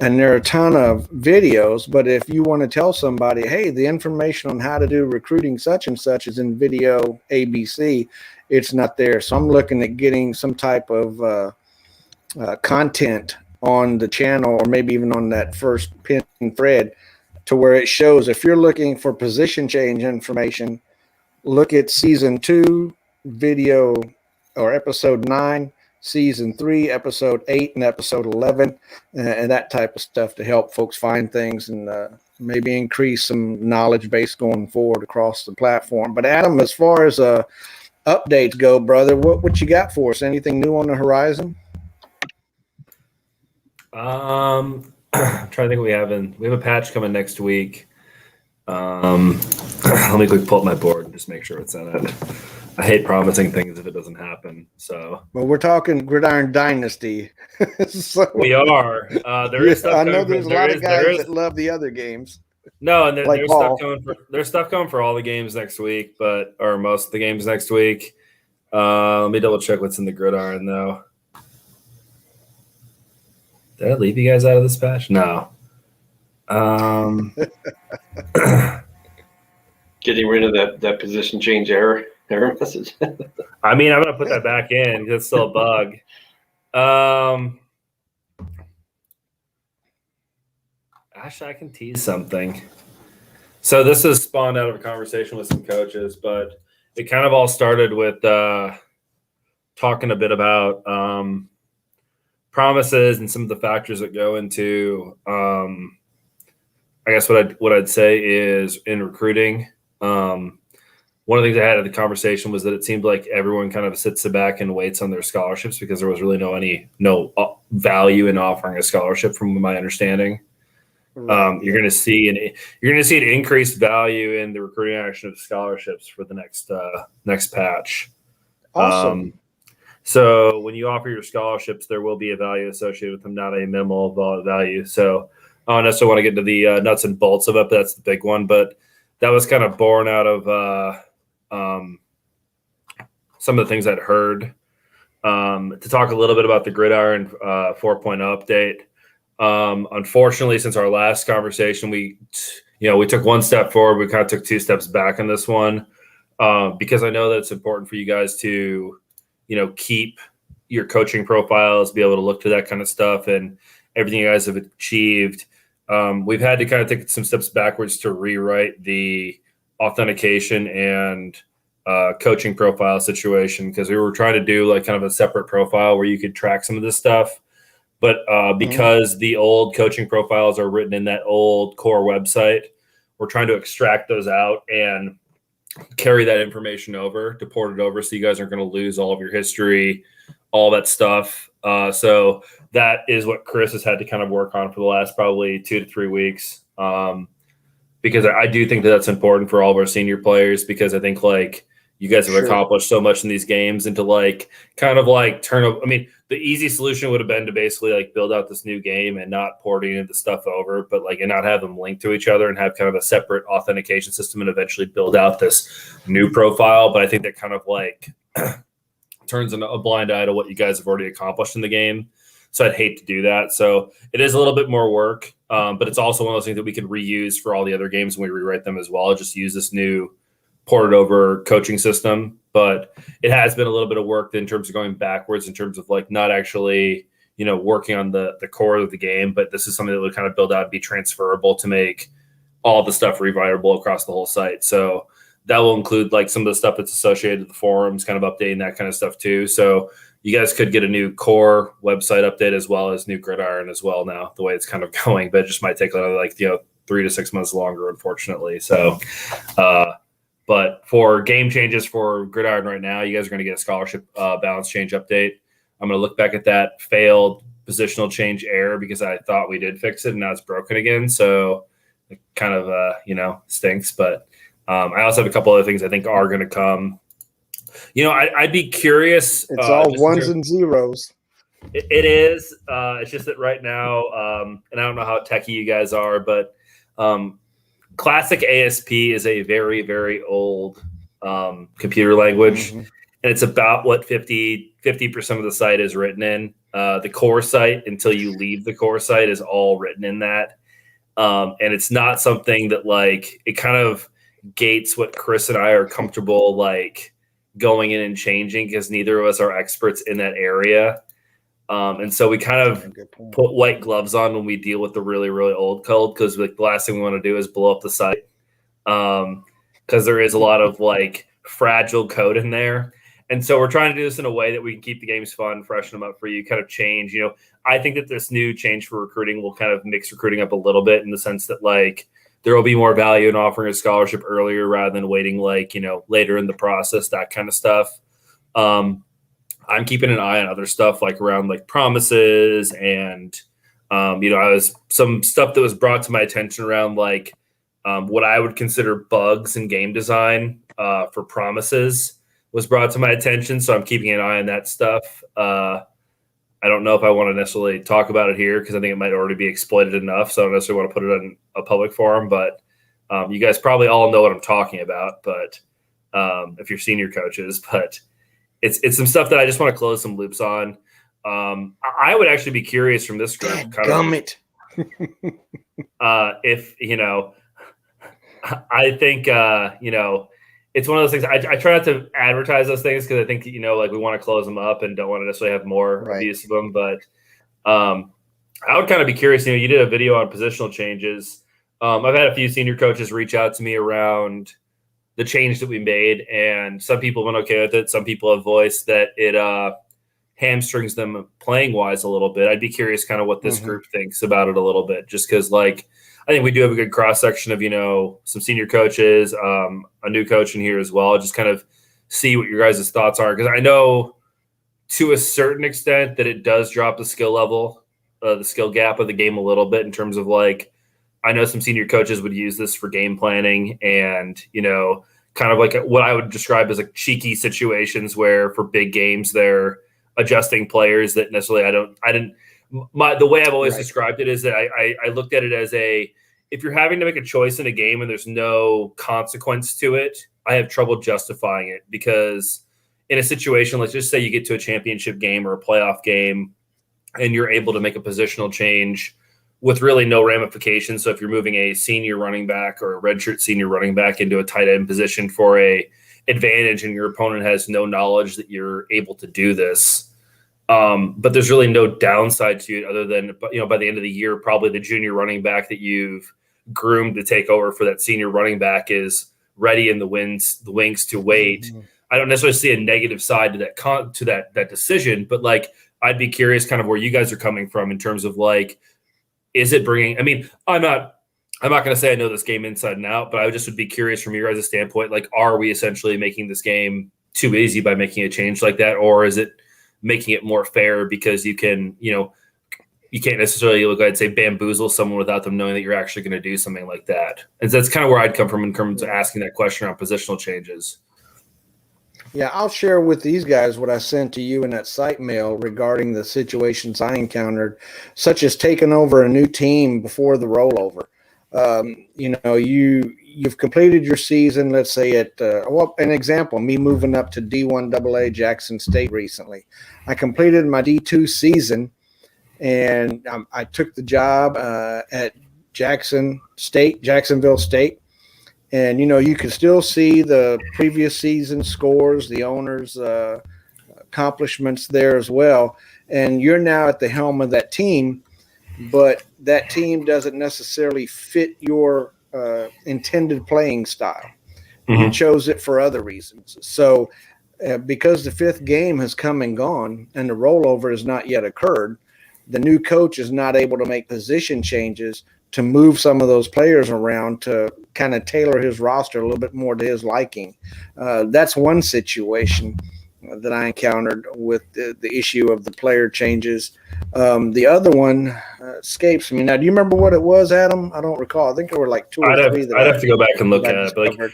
And there are a ton of videos, but if you want to tell somebody, hey, the information on how to do recruiting such and such is in video ABC, it's not there. So I'm looking at getting some type of content on the channel, or maybe even on that first pin thread, to where it shows if you're looking for position change information, look at season 2 video or episode 9, season 3, episode 8, and episode 11, and that type of stuff to help folks find things and maybe increase some knowledge base going forward across the platform. But Adam, as far as updates go, brother, what you got for us? Anything new on the horizon? I'm trying to think what we have a patch coming next week. Let me quick pull up my board and just make sure it's in it. I hate promising things if it doesn't happen. So, well, we're talking Gridiron Dynasty. So, we are. There is stuff. I know there's a lot of guys that love the other games. No, and there's stuff coming for all the games next week, or most of the games next week. Let me double check what's in the Gridiron though. Did I leave you guys out of this patch? No. Getting rid of that position change error message. I mean, I'm gonna put that back in because it's still a bug. Actually, I can tease something. So this is spawned out of a conversation with some coaches, but it kind of all started with talking a bit about promises and some of the factors that go into I guess what I'd say is in recruiting. One of the things I had at the conversation was that it seemed like everyone kind of sits back and waits on their scholarships because there was really no value in offering a scholarship, from my understanding. You're going to see an increased value in the recruiting action of scholarships for the next patch. Awesome. So when you offer your scholarships, there will be a value associated with them, not a minimal value. So I don't necessarily want to get into the nuts and bolts of it, but that's the big one. But that was kind of born out of some of the things I'd heard. To talk a little bit about the Gridiron 4.0 update. Unfortunately, since our last conversation, we took one step forward. We kind of took 2 steps back on this one because I know that it's important for you guys to, keep your coaching profiles, be able to look to that kind of stuff and everything you guys have achieved. We've had to kind of take some steps backwards to rewrite the authentication and coaching profile situation, because we were trying to do like kind of a separate profile where you could track some of this stuff. But because the old coaching profiles are written in that old core website, we're trying to extract those out and carry that information over, to port it over, so you guys aren't going to lose all of your history, all that stuff. So that is what Chris has had to kind of work on for the last probably 2 to 3 weeks, because I do think that that's important for all of our senior players, because I think like you guys have accomplished so much in these games, and to like kind of like turn up. I mean, the easy solution would have been to basically like build out this new game and not port any of the stuff over, but like, and not have them linked to each other and have kind of a separate authentication system and eventually build out this new profile. But I think that kind of like turns a blind eye to what you guys have already accomplished in the game. So I'd hate to do that. So it is a little bit more work, but it's also one of those things that we can reuse for all the other games when we rewrite them as well. Just use this new ported over coaching system. But it has been a little bit of work in terms of going backwards, in terms of like not actually, working on the core of the game. But this is something that would kind of build out and be transferable to make all the stuff rewritable across the whole site. So that will include like some of the stuff that's associated with the forums, kind of updating that kind of stuff too. So you guys could get a new core website update as well as new gridiron as well now, the way it's kind of going, but it just might take another 3 to 6 months longer, unfortunately. So, but for game changes for gridiron right now, you guys are going to get a scholarship balance change update. I'm going to look back at that failed positional change error because I thought we did fix it and now it's broken again. So it kind of, stinks, but I also have a couple other things I think are going to come. I'd be curious. It's all ones and zeros. It is. It's just that right now, and I don't know how techie you guys are, but Classic ASP is a very, very old computer language, and it's about what 50% of the site is written in. The core site, until you leave the core site, is all written in that, and it's not something that it kind of gates what Chris and I are comfortable going in and changing because neither of us are experts in that area. And so we kind of put white gloves on when we deal with the really, really old code because the last thing we want to do is blow up the site because there is a lot of fragile code in there. And so we're trying to do this in a way that we can keep the games fun, freshen them up for you, kind of change. I think that this new change for recruiting will kind of mix recruiting up a little bit in the sense that there will be more value in offering a scholarship earlier rather than waiting later in the process, that kind of stuff. I'm keeping an eye on other stuff around promises and, I was some stuff that was brought to my attention around what I would consider bugs in game design for promises was brought to my attention. So I'm keeping an eye on that stuff. I don't know if I want to necessarily talk about it here because I think it might already be exploited enough. So I don't necessarily want to put it on a public forum, but you guys probably all know what I'm talking about, but if you're senior coaches, but it's some stuff that I just want to close some loops on. I would actually be curious from this group. If, I think, it's one of those things. I try not to advertise those things because I think, we want to close them up and don't want to necessarily have more abuse of them. But I would kind of be curious. You did a video on positional changes. I've had a few senior coaches reach out to me around the change that we made, and some people have been okay with it. Some people have voiced that it hamstrings them playing wise a little bit. I'd be curious kind of what this group thinks about it a little bit, just because I think we do have a good cross section of, some senior coaches, a new coach in here as well. Just kind of see what your guys' thoughts are. Because I know to a certain extent that it does drop the skill level, the skill gap of the game a little bit in terms of I know some senior coaches would use this for game planning and, kind of what I would describe as cheeky situations where for big games, they're adjusting players that necessarily the way I've always described it is that I looked at it as if you're having to make a choice in a game and there's no consequence to it, I have trouble justifying it because in a situation, let's just say you get to a championship game or a playoff game and you're able to make a positional change with really no ramifications. So if you're moving a senior running back or a redshirt senior running back into a tight end position for a advantage and your opponent has no knowledge that you're able to do this, but there's really no downside to it other than, by the end of the year, probably the junior running back that you've groomed to take over for that senior running back is ready in the wings to wait. I don't necessarily see a negative side to that decision, but I'd be curious kind of where you guys are coming from in terms of is it bringing, I'm not going to say I know this game inside and out, but I would be curious from your guys' standpoint, are we essentially making this game too easy by making a change like that? Or is it making it more fair because you can, you can't necessarily I'd say bamboozle someone without them knowing that you're actually going to do something like that. And so that's kind of where I'd come from in terms of asking that question around positional changes. Yeah, I'll share with these guys what I sent to you in that site mail regarding the situations I encountered, such as taking over a new team before the rollover. You've completed your season, let's say at, an example, me moving up to D1 AA Jackson State recently. I completed my D2 season, and I took the job at Jacksonville State. And, you can still see the previous season scores, the owner's accomplishments there as well. And you're now at the helm of that team, but that team doesn't necessarily fit your intended playing style. You chose it for other reasons. So because the fifth game has come and gone and the rollover has not yet occurred, the new coach is not able to make position changes to move some of those players around to kind of tailor his roster a little bit more to his liking. That's one situation that I encountered with the issue of the player changes. The other one escapes me. Now, do you remember what it was, Adam? I don't recall. I think there were like two or three. I'd have to go back and look at it. But like,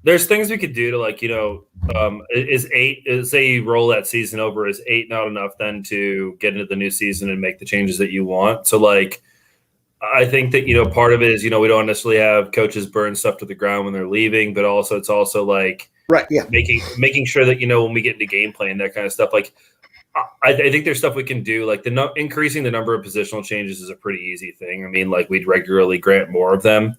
there's things we could do to, like, say you roll that season over, is 8 not enough then to get into the new season and make the changes that you want? So, like, I think that, part of it is, we don't necessarily have coaches burn stuff to the ground when they're leaving, but also it's also like, right, yeah, making sure that, when we get into game plan, that kind of stuff. Like, I think there's stuff we can do. Like, increasing the number of positional changes is a pretty easy thing. I mean, like, we'd regularly grant more of them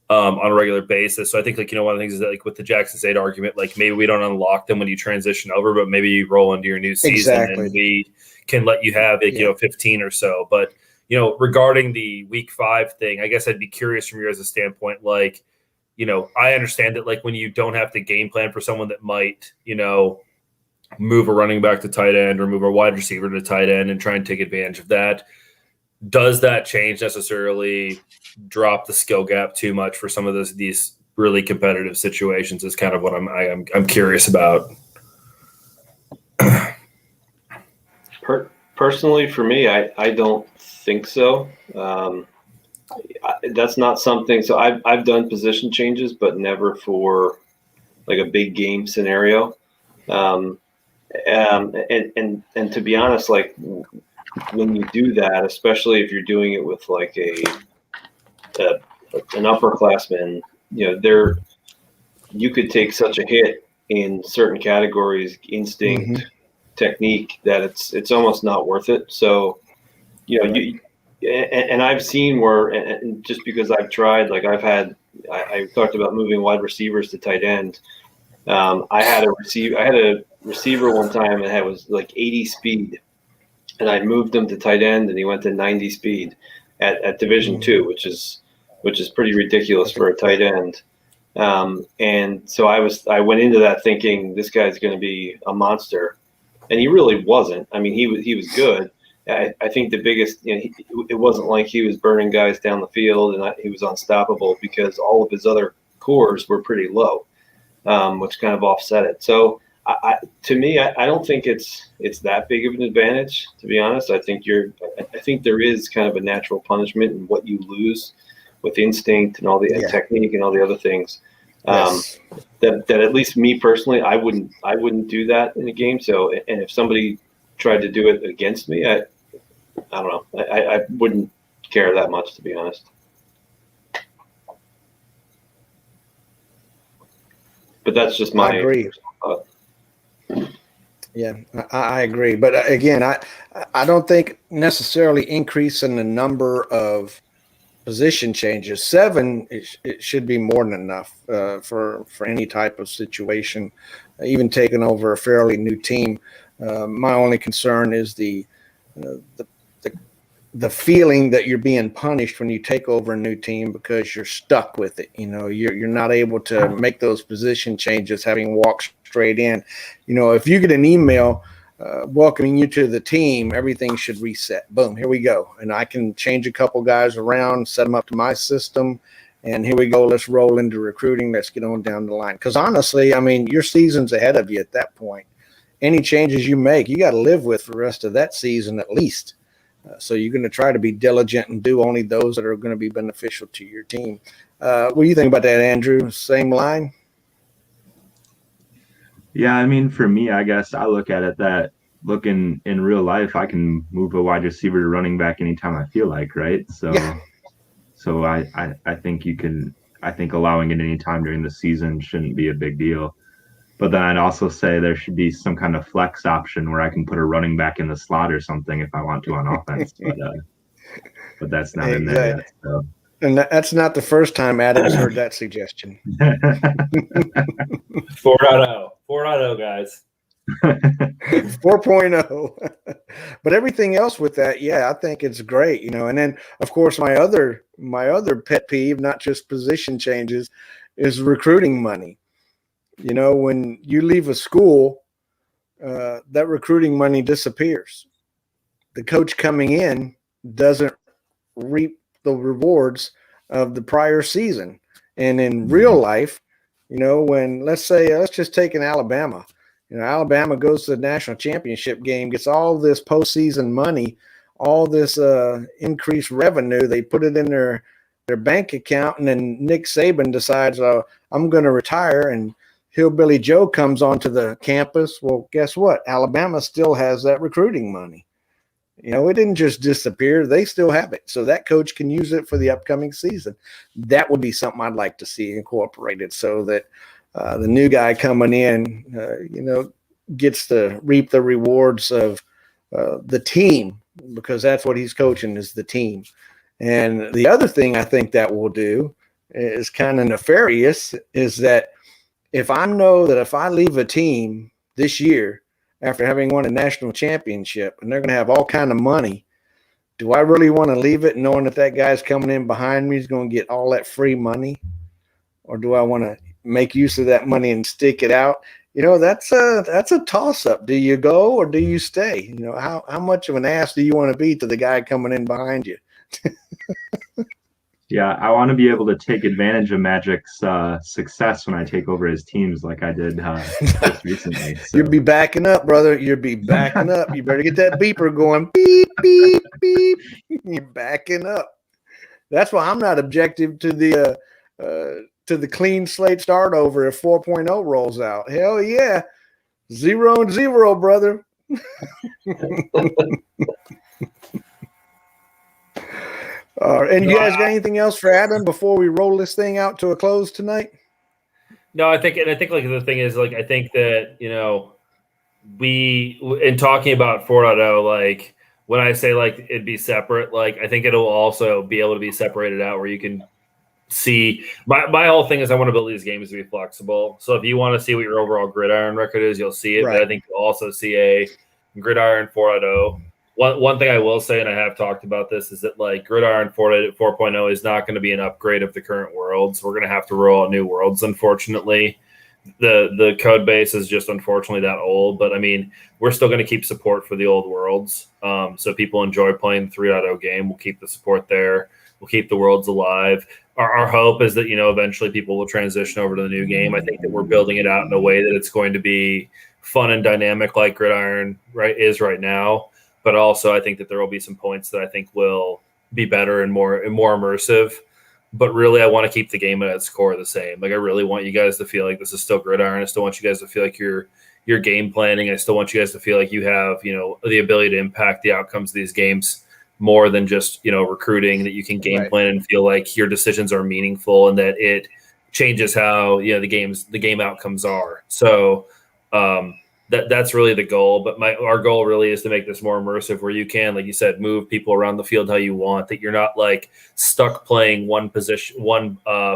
on a regular basis. So I think, like, one of the things is that, like, with the Jackson State argument, like, maybe we don't unlock them when you transition over, but maybe you roll into your new season and we can let you have, like, 15 or so. But, regarding the week 5 thing, I guess I'd be curious from you as a standpoint, like, I understand that, like, when you don't have to game plan for someone that might, move a running back to tight end or move a wide receiver to tight end and try and take advantage of that, does that change necessarily drop the skill gap too much for some of these really competitive situations is kind of what I'm curious about. Personally, for me, I don't think so. That's not something. So I've done position changes, but never for like a big game scenario. And to be honest, like, when you do that, especially if you're doing it with like an upperclassman, you could take such a hit in certain categories, instinct, technique, that it's almost not worth it. So, and I've seen where, and just because I've tried, like, I talked about moving wide receivers to tight end. I had a receiver one time that was like 80 speed, and I moved him to tight end, and he went to 90 speed at Division II, which is pretty ridiculous for a tight end. And so I went into that thinking this guy's going to be a monster, and he really wasn't. I mean, he was good. I think the biggest, it wasn't like he was burning guys down the field and he was unstoppable, because all of his other cores were pretty low, which kind of offset it. So to me, I don't think it's that big of an advantage, to be honest. I think there is kind of a natural punishment in what you lose with instinct and all the technique and all the other things. That at least me personally, I wouldn't do that in a game. So, and if somebody tried to do it against me, I don't know. I wouldn't care that much, to be honest. But that's just my. I agree. Yeah, I agree. But again, I don't think necessarily increasing the number of position changes. 7, it should be more than enough for any type of situation, even taking over a fairly new team. My only concern is the feeling that you're being punished when you take over a new team because you're stuck with it. You're not able to make those position changes having walked straight in. If you get an email welcoming you to the team, everything should reset. Boom, here we go. And I can change a couple guys around, set them up to my system, and here we go. Let's roll into recruiting. Let's get on down the line. Because honestly, I mean, your season's ahead of you at that point. Any changes you make, you got to live with for the rest of that season at least. So you're going to try to be diligent and do only those that are going to be beneficial to your team. What do you think about that, Andrew? Same line? Yeah, I mean, for me, I guess I look at it that looking in real life, I can move a wide receiver to running back anytime I feel like, right? So, so I think I think allowing it any time during the season shouldn't be a big deal. But then I'd also say there should be some kind of flex option where I can put a running back in the slot or something if I want to on offense. But that's not in there yet. So. And that's not the first time Adam's heard that suggestion. 4.0, guys. 4.0. But everything else with that, I think it's great, And then, of course, my other pet peeve, not just position changes, is recruiting money. You know, when you leave a school, that recruiting money disappears. The coach coming in doesn't reap the rewards of the prior season. And in real life, you know, when let's just take an Alabama. You know, Alabama goes to the national championship game, gets all this postseason money, all this increased revenue. They put it in their bank account, and then Nick Saban decides, I'm going to retire, and Hillbilly Joe comes onto the campus. Well, guess what? Alabama still has that recruiting money. You know, it didn't just disappear. They still have it. So that coach can use it for the upcoming season. That would be something I'd like to see incorporated so that the new guy coming in, you know, gets to reap the rewards of the team, because that's what he's coaching, is the team. And the other thing I think that will do is kind of nefarious, is that if I know that if I leave a team this year after having won a national championship and they're going to have all kind of money, do I really want to leave it knowing that that guy's coming in behind me is going to get all that free money? Or do I want to make use of that money and stick it out? You know, that's a toss-up. Do you go or do you stay? You know, how much of an ass do you want to be to the guy coming in behind you? Yeah, I want to be able to take advantage of Magic's success when I take over his teams, like I did just recently. So. You'll be backing up, brother. You'll be backing up. You better get that beeper going. Beep, beep, beep. You're backing up. That's why I'm not objective to the clean slate start over if 4.0 rolls out. Hell yeah. 0-0, brother. And you guys got anything else for Adam before we roll this thing out to a close tonight? No, I think like the thing is, like, I think that, you know, we, in talking about 4.0, like when I say like it'd be separate, like I think it'll also be able to be separated out where you can see. My whole thing is I want to build these games to be flexible. So if you want to see what your overall gridiron record is, you'll see it. Right. But I think you'll also see a gridiron 4.0. One thing I will say, and I have talked about this, is that like Gridiron 4.0 is not going to be an upgrade of the current worlds. We're going to have to roll out new worlds, unfortunately. The code base is just unfortunately that old, but I mean, we're still going to keep support for the old worlds. So people enjoy playing the 3.0 game. We'll keep the support there. We'll keep the worlds alive. Our hope is that, you know, eventually people will transition over to the new game. I think that we're building it out in a way that it's going to be fun and dynamic like Gridiron is right now. But also, I think that there will be some points that I think will be better and more immersive. But really, I want to keep the game at its core the same. Like, I really want you guys to feel like this is still Gridiron. I still want you guys to feel like you're game planning. I still want you guys to feel like you have, you know, the ability to impact the outcomes of these games more than just, you know, recruiting. That you can game plan and feel like your decisions are meaningful and that it changes how, you know, the game outcomes are. So. That's really the goal, but our goal really is to make this more immersive, where you can, like you said, move people around the field how you want. That you're not like stuck playing one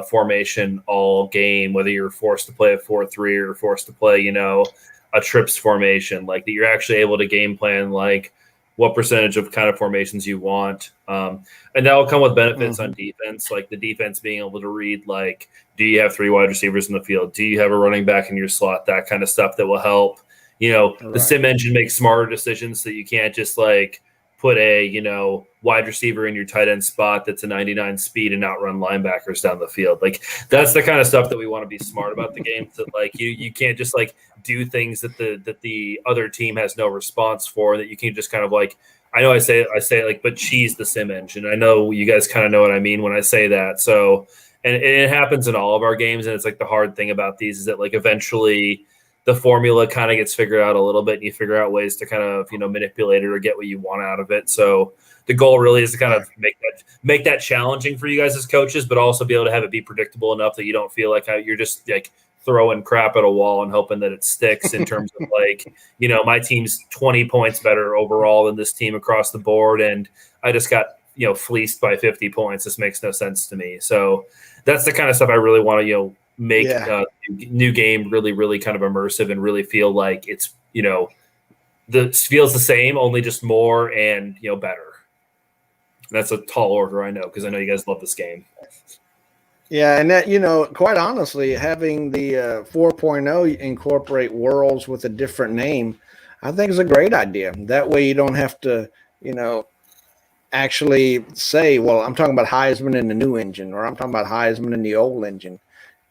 formation all game, whether you're forced to play a 4-3 or forced to play, you know, a trips formation. Like that, you're actually able to game plan like what percentage of kind of formations you want, and that will come with benefits on defense, like the defense being able to read like, do you have 3 wide receivers in the field? Do you have a running back in your slot? That kind of stuff that will help. You know, the sim engine makes smarter decisions, so you can't just like put a, you know, wide receiver in your tight end spot that's a 99 speed and outrun linebackers down the field. Like that's the kind of stuff that we want to be smart about the game. That like you can't just like do things that the other team has no response for. That you can just kind of like, I know I say like, but cheese the sim engine. I know you guys kind of know what I mean when I say that. So and it happens in all of our games, and it's like the hard thing about these is that like eventually the formula kind of gets figured out a little bit, and you figure out ways to kind of, you know, manipulate it or get what you want out of it. So the goal really is to kind of make that challenging for you guys as coaches, but also be able to have it be predictable enough that you don't feel like you're just like throwing crap at a wall and hoping that it sticks in terms of like, you know, my team's 20 points better overall than this team across the board, and I just got, you know, fleeced by 50 points. This makes no sense to me. So that's the kind of stuff I really want to, you know, make new game really, really kind of immersive and really feel like it's, you know, feels the same, only just more and, you know, better. That's a tall order, I know, because I know you guys love this game. Yeah, and that, you know, quite honestly, having the 4.0 incorporate worlds with a different name, I think is a great idea. That way you don't have to, you know, actually say, well, I'm talking about Heisman in the new engine, or I'm talking about Heisman in the old engine.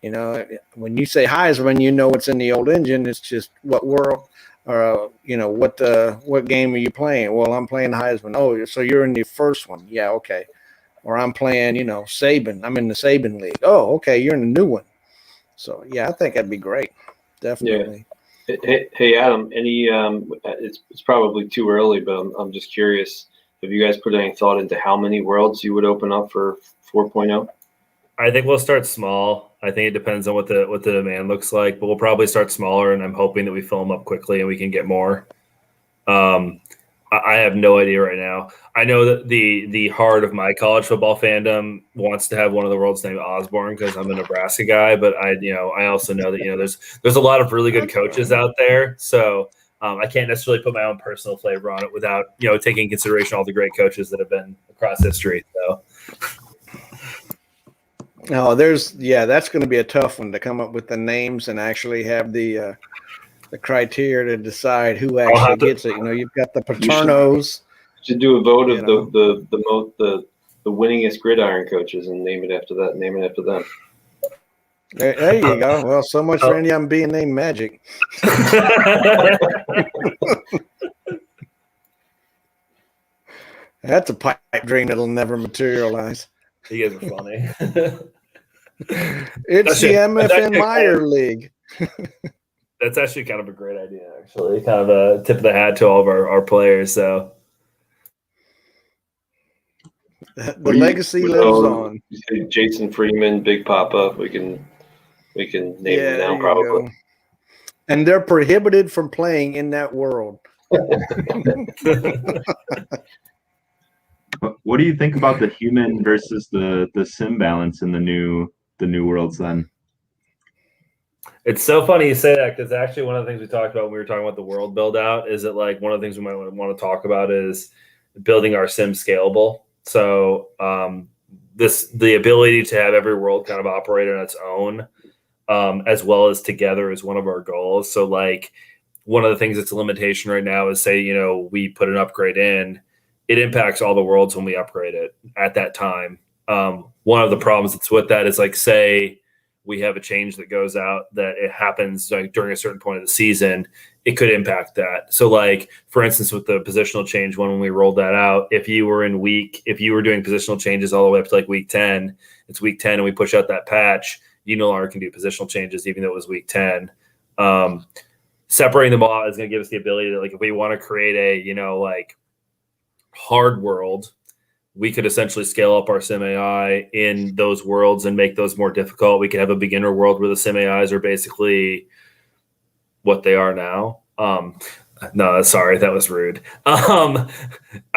You know, when you say Heisman, you know it's in the old engine. It's just what world, or you know, what game are you playing? Well, I'm playing Heisman. Oh, so you're in the first one? Yeah, okay. Or I'm playing, you know, Saban. I'm in the Saban league. Oh, okay, you're in the new one. So yeah, I think that'd be great. Definitely. Yeah. Hey, Adam. Any? It's probably too early, but I'm just curious. Have you guys put any thought into how many worlds you would open up for 4.0? I think we'll start small. I think it depends on what the demand looks like, but we'll probably start smaller, and I'm hoping that we fill them up quickly and we can get more. I have no idea right now. I know that the heart of my college football fandom wants to have one of the worlds named Osborne because I'm a Nebraska guy, but I also know that there's a lot of really good coaches out there, so I can't necessarily put my own personal flavor on it without taking into consideration all the great coaches that have been across history. So. No, that's going to be a tough one to come up with the names and actually have the criteria to decide who actually gets it. You know, you've got the Paternos. You should do a vote of the winningest gridiron coaches and name it after that. Name it after them. There you go. Well, so much for any of them being named Majique. That's a pipe dream that'll never materialize. You guys are funny. It's the MFN Meyer League. That's actually kind of a great idea, actually. Kind of a tip of the hat to all of our players. So the legacy lives on. You say Jason Freeman, Big Papa. We can name them now, probably. And they're prohibited from playing in that world. What do you think about the human versus the sim balance in the new worlds then? It's so funny you say that because actually one of the things we talked about when we were talking about the world build out is that like one of the things we might want to talk about is building our sim scalable. So the ability to have every world kind of operate on its own as well as together is one of our goals. So like one of the things that's a limitation right now is say, we put an upgrade in, it impacts all the worlds when we upgrade it at that time. One of the problems that's with that is like, say we have a change that goes out that it happens like during a certain point of the season, it could impact that. So like, for instance, with the positional change one, when we rolled that out, if you were doing positional changes all the way up to like week 10, it's week 10 and we push out that patch, you no longer can do positional changes, even though it was week 10. Separating them all is going to give us the ability to, like, if we want to create a, hard world, we could essentially scale up our sim AI in those worlds and make those more difficult. We could have a beginner world where the sim AIs are basically what they are now. No, sorry, that was rude. I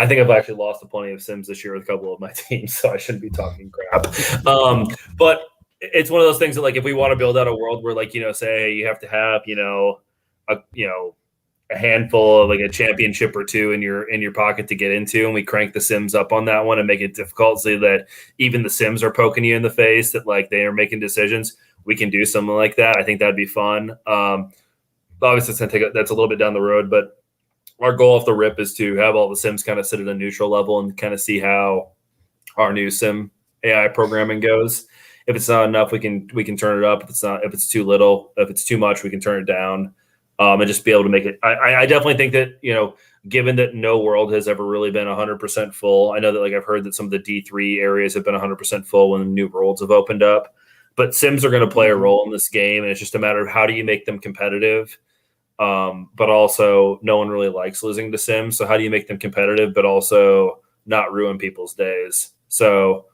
think I've actually lost plenty of sims this year with a couple of my teams, so I shouldn't be talking crap. But it's one of those things that, like, if we want to build out a world where, like, say you have to have, a handful of like a championship or two in your pocket to get into, and we crank the sims up on that one and make it difficult so that even the sims are poking you in the face that like they are making decisions. We can do something like that. I think that'd be fun. Obviously it's gonna that's a little bit down the road, but our goal off the rip is to have all the sims kind of sit at a neutral level and kind of see how our new sim AI programming goes. If it's not enough, we can turn it up. If it's too little, if it's too much, we can turn it down. And just be able to make it. I definitely think that, given that no world has ever really been 100% full, I know that, like, I've heard that some of the D3 areas have been 100% full when the new worlds have opened up. But sims are going to play a role in this game, and it's just a matter of how do you make them competitive. But also, no one really likes losing to sims. So how do you make them competitive, but also not ruin people's days? So,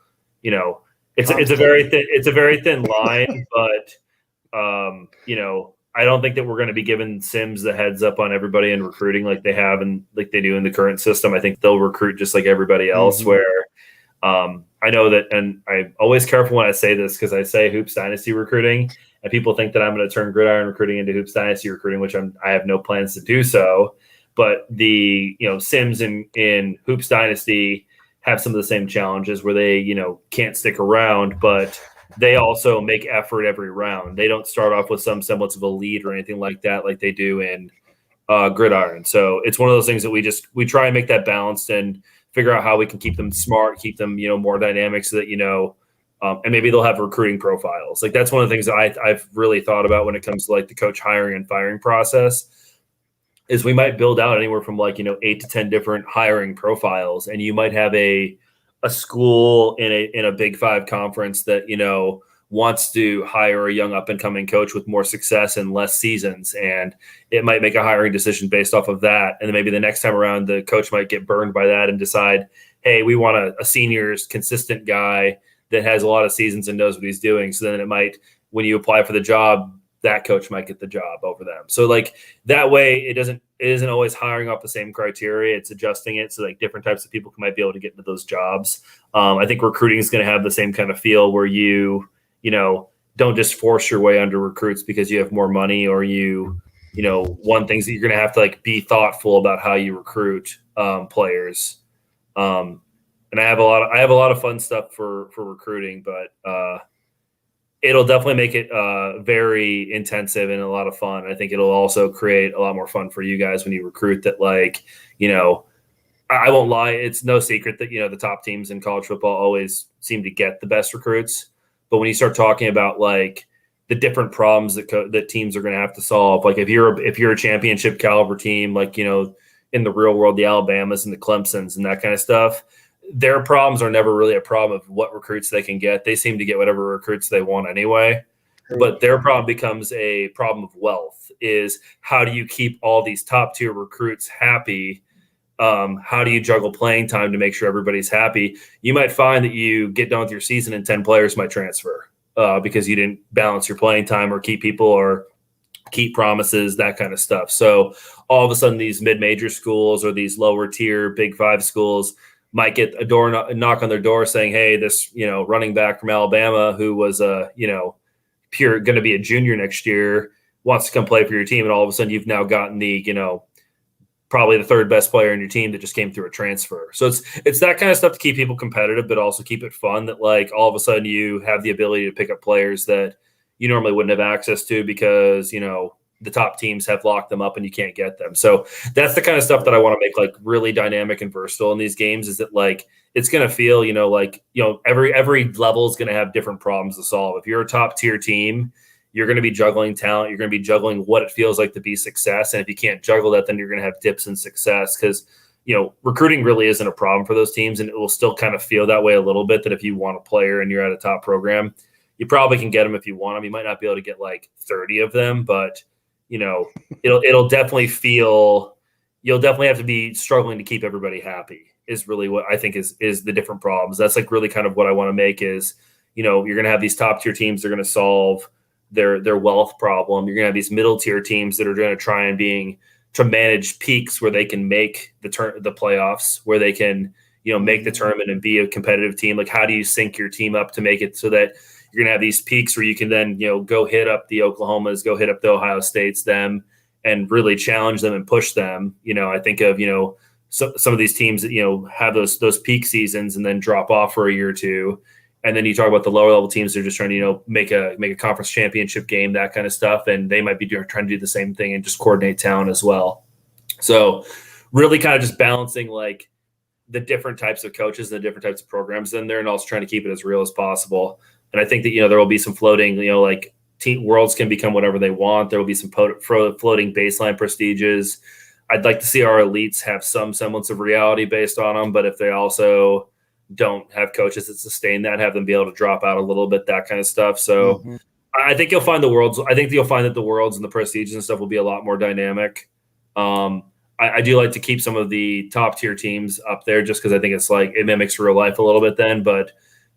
it's a very thin line, but I don't think that we're going to be giving sims the heads up on everybody in recruiting like they have and like they do in the current system. I think they'll recruit just like everybody else. Where I know that, and I'm always careful when I say this because I say Hoops Dynasty recruiting, and people think that I'm going to turn gridiron recruiting into Hoops Dynasty recruiting, which I have no plans to do so. But the sims in Hoops Dynasty have some of the same challenges where they can't stick around, but they also make effort every round. They don't start off with some semblance of a lead or anything like that, like they do in gridiron. So it's one of those things that we try and make that balanced and figure out how we can keep them smart, keep them, more dynamic so that, and maybe they'll have recruiting profiles. Like that's one of the things that I've really thought about when it comes to like the coach hiring and firing process is we might build out anywhere from 8 to 10 different hiring profiles. And you might have a school in a Big Five conference that, wants to hire a young up and coming coach with more success and less seasons. And it might make a hiring decision based off of that. And then maybe the next time around, the coach might get burned by that and decide, hey, we want a seniors consistent guy that has a lot of seasons and knows what he's doing. So then it might, when you apply for the job, that coach might get the job over them. So that way it isn't always hiring off the same criteria. It's adjusting it. So different types of people might be able to get into those jobs. I think recruiting is going to have the same kind of feel where you don't just force your way under recruits because you have more money or one things that you're going to have to be thoughtful about how you recruit players. And I have a lot of fun stuff for recruiting, but it'll definitely make it very intensive and a lot of fun. I think it'll also create a lot more fun for you guys when you recruit that, I won't lie. It's no secret that, the top teams in college football always seem to get the best recruits. But when you start talking about the different problems that teams are going to have to solve, if you're a championship caliber team, in the real world, the Alabamas and the Clemsons and that kind of stuff, their problems are never really a problem of what recruits they can get. They seem to get whatever recruits they want anyway. But their problem becomes a problem of wealth is how do you keep all these top tier recruits happy? How do you juggle playing time to make sure everybody's happy? You might find that you get done with your season and 10 players might transfer because you didn't balance your playing time or keep people or keep promises, that kind of stuff. So all of a sudden these mid-major schools or these lower tier Big Five schools might get a knock on their door saying, hey, this, running back from Alabama who was pure going to be a junior next year wants to come play for your team. And all of a sudden you've now gotten the, probably the third best player in your team that just came through a transfer. So it's that kind of stuff to keep people competitive, but also keep it fun that all of a sudden you have the ability to pick up players that you normally wouldn't have access to because, the top teams have locked them up and you can't get them. So that's the kind of stuff that I want to make really dynamic and versatile in these games is that it's going to feel, every level is going to have different problems to solve. If you're a top tier team, you're going to be juggling talent. You're going to be juggling what it feels like to be success. And if you can't juggle that, then you're going to have dips in success because, recruiting really isn't a problem for those teams. And it will still kind of feel that way a little bit that if you want a player and you're at a top program, you probably can get them if you want them. You might not be able to get 30 of them, but it'll definitely feel, you'll definitely have to be struggling to keep everybody happy is really what I think is the different problems. That's really kind of what I want to make is, you're going to have these top tier teams. They're going to solve their wealth problem. You're going to have these middle tier teams that are going to try and to manage peaks where they can make the playoffs, where they can, make the tournament and be a competitive team. How do you sync your team up to make it so that you're going to have these peaks where you can then, go hit up the Oklahomas, go hit up the Ohio States, them, and really challenge them and push them. I think of, some of these teams that, have those peak seasons and then drop off for a year or two. And then you talk about the lower level teams, they're just trying to, make a conference championship game, that kind of stuff. And they might be trying to do the same thing and just coordinate talent as well. So really kind of just balancing the different types of coaches and the different types of programs in there and also trying to keep it as real as possible. And I think that, there will be some floating, team worlds can become whatever they want. There will be some floating baseline prestiges. I'd like to see our elites have some semblance of reality based on them. But if they also don't have coaches that sustain that, have them be able to drop out a little bit, that kind of stuff. So I think you'll find that the worlds and the prestiges and stuff will be a lot more dynamic. I do like to keep some of the top tier teams up there just because I think it's it mimics real life a little bit then, but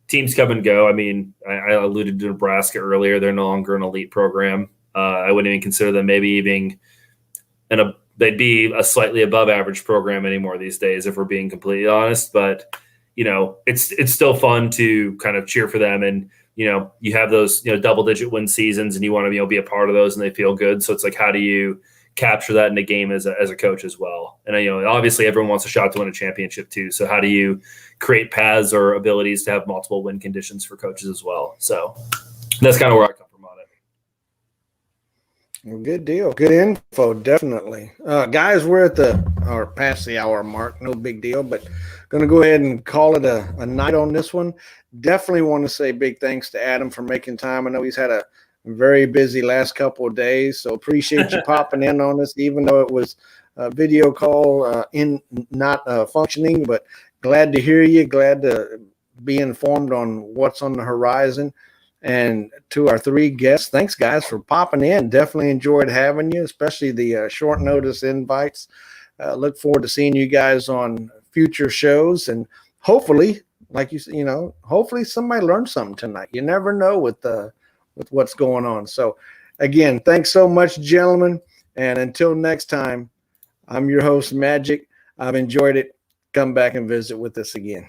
teams come and go. I mean, I alluded to Nebraska earlier. They're no longer an elite program. I wouldn't even consider them maybe even they'd be a slightly above average program anymore these days, if we're being completely honest. But, it's still fun to kind of cheer for them. And, you have those, double digit win seasons and you want to, be a part of those and they feel good. So it's how do you capture that in a game as a coach as well. And obviously everyone wants a shot to win a championship too. So how do you create paths or abilities to have multiple win conditions for coaches as well? So that's kind of where I come from on it. Well, good deal. Good info, definitely. Guys, we're at past the hour mark. No big deal, but going to go ahead and call it a night on this one. Definitely want to say big thanks to Adam for making time. I know he's had a very busy last couple of days, so appreciate you popping in on us, even though it was a video call not functioning, but glad to hear you. Glad to be informed on what's on the horizon. And to our 3 guests, thanks, guys, for popping in. Definitely enjoyed having you, especially the short notice invites. Look forward to seeing you guys on future shows. And hopefully, like hopefully somebody learned something tonight. You never know with what's going on. So, again, thanks so much, gentlemen. And until next time, I'm your host, Majique. I've enjoyed it. Come back and visit with us again.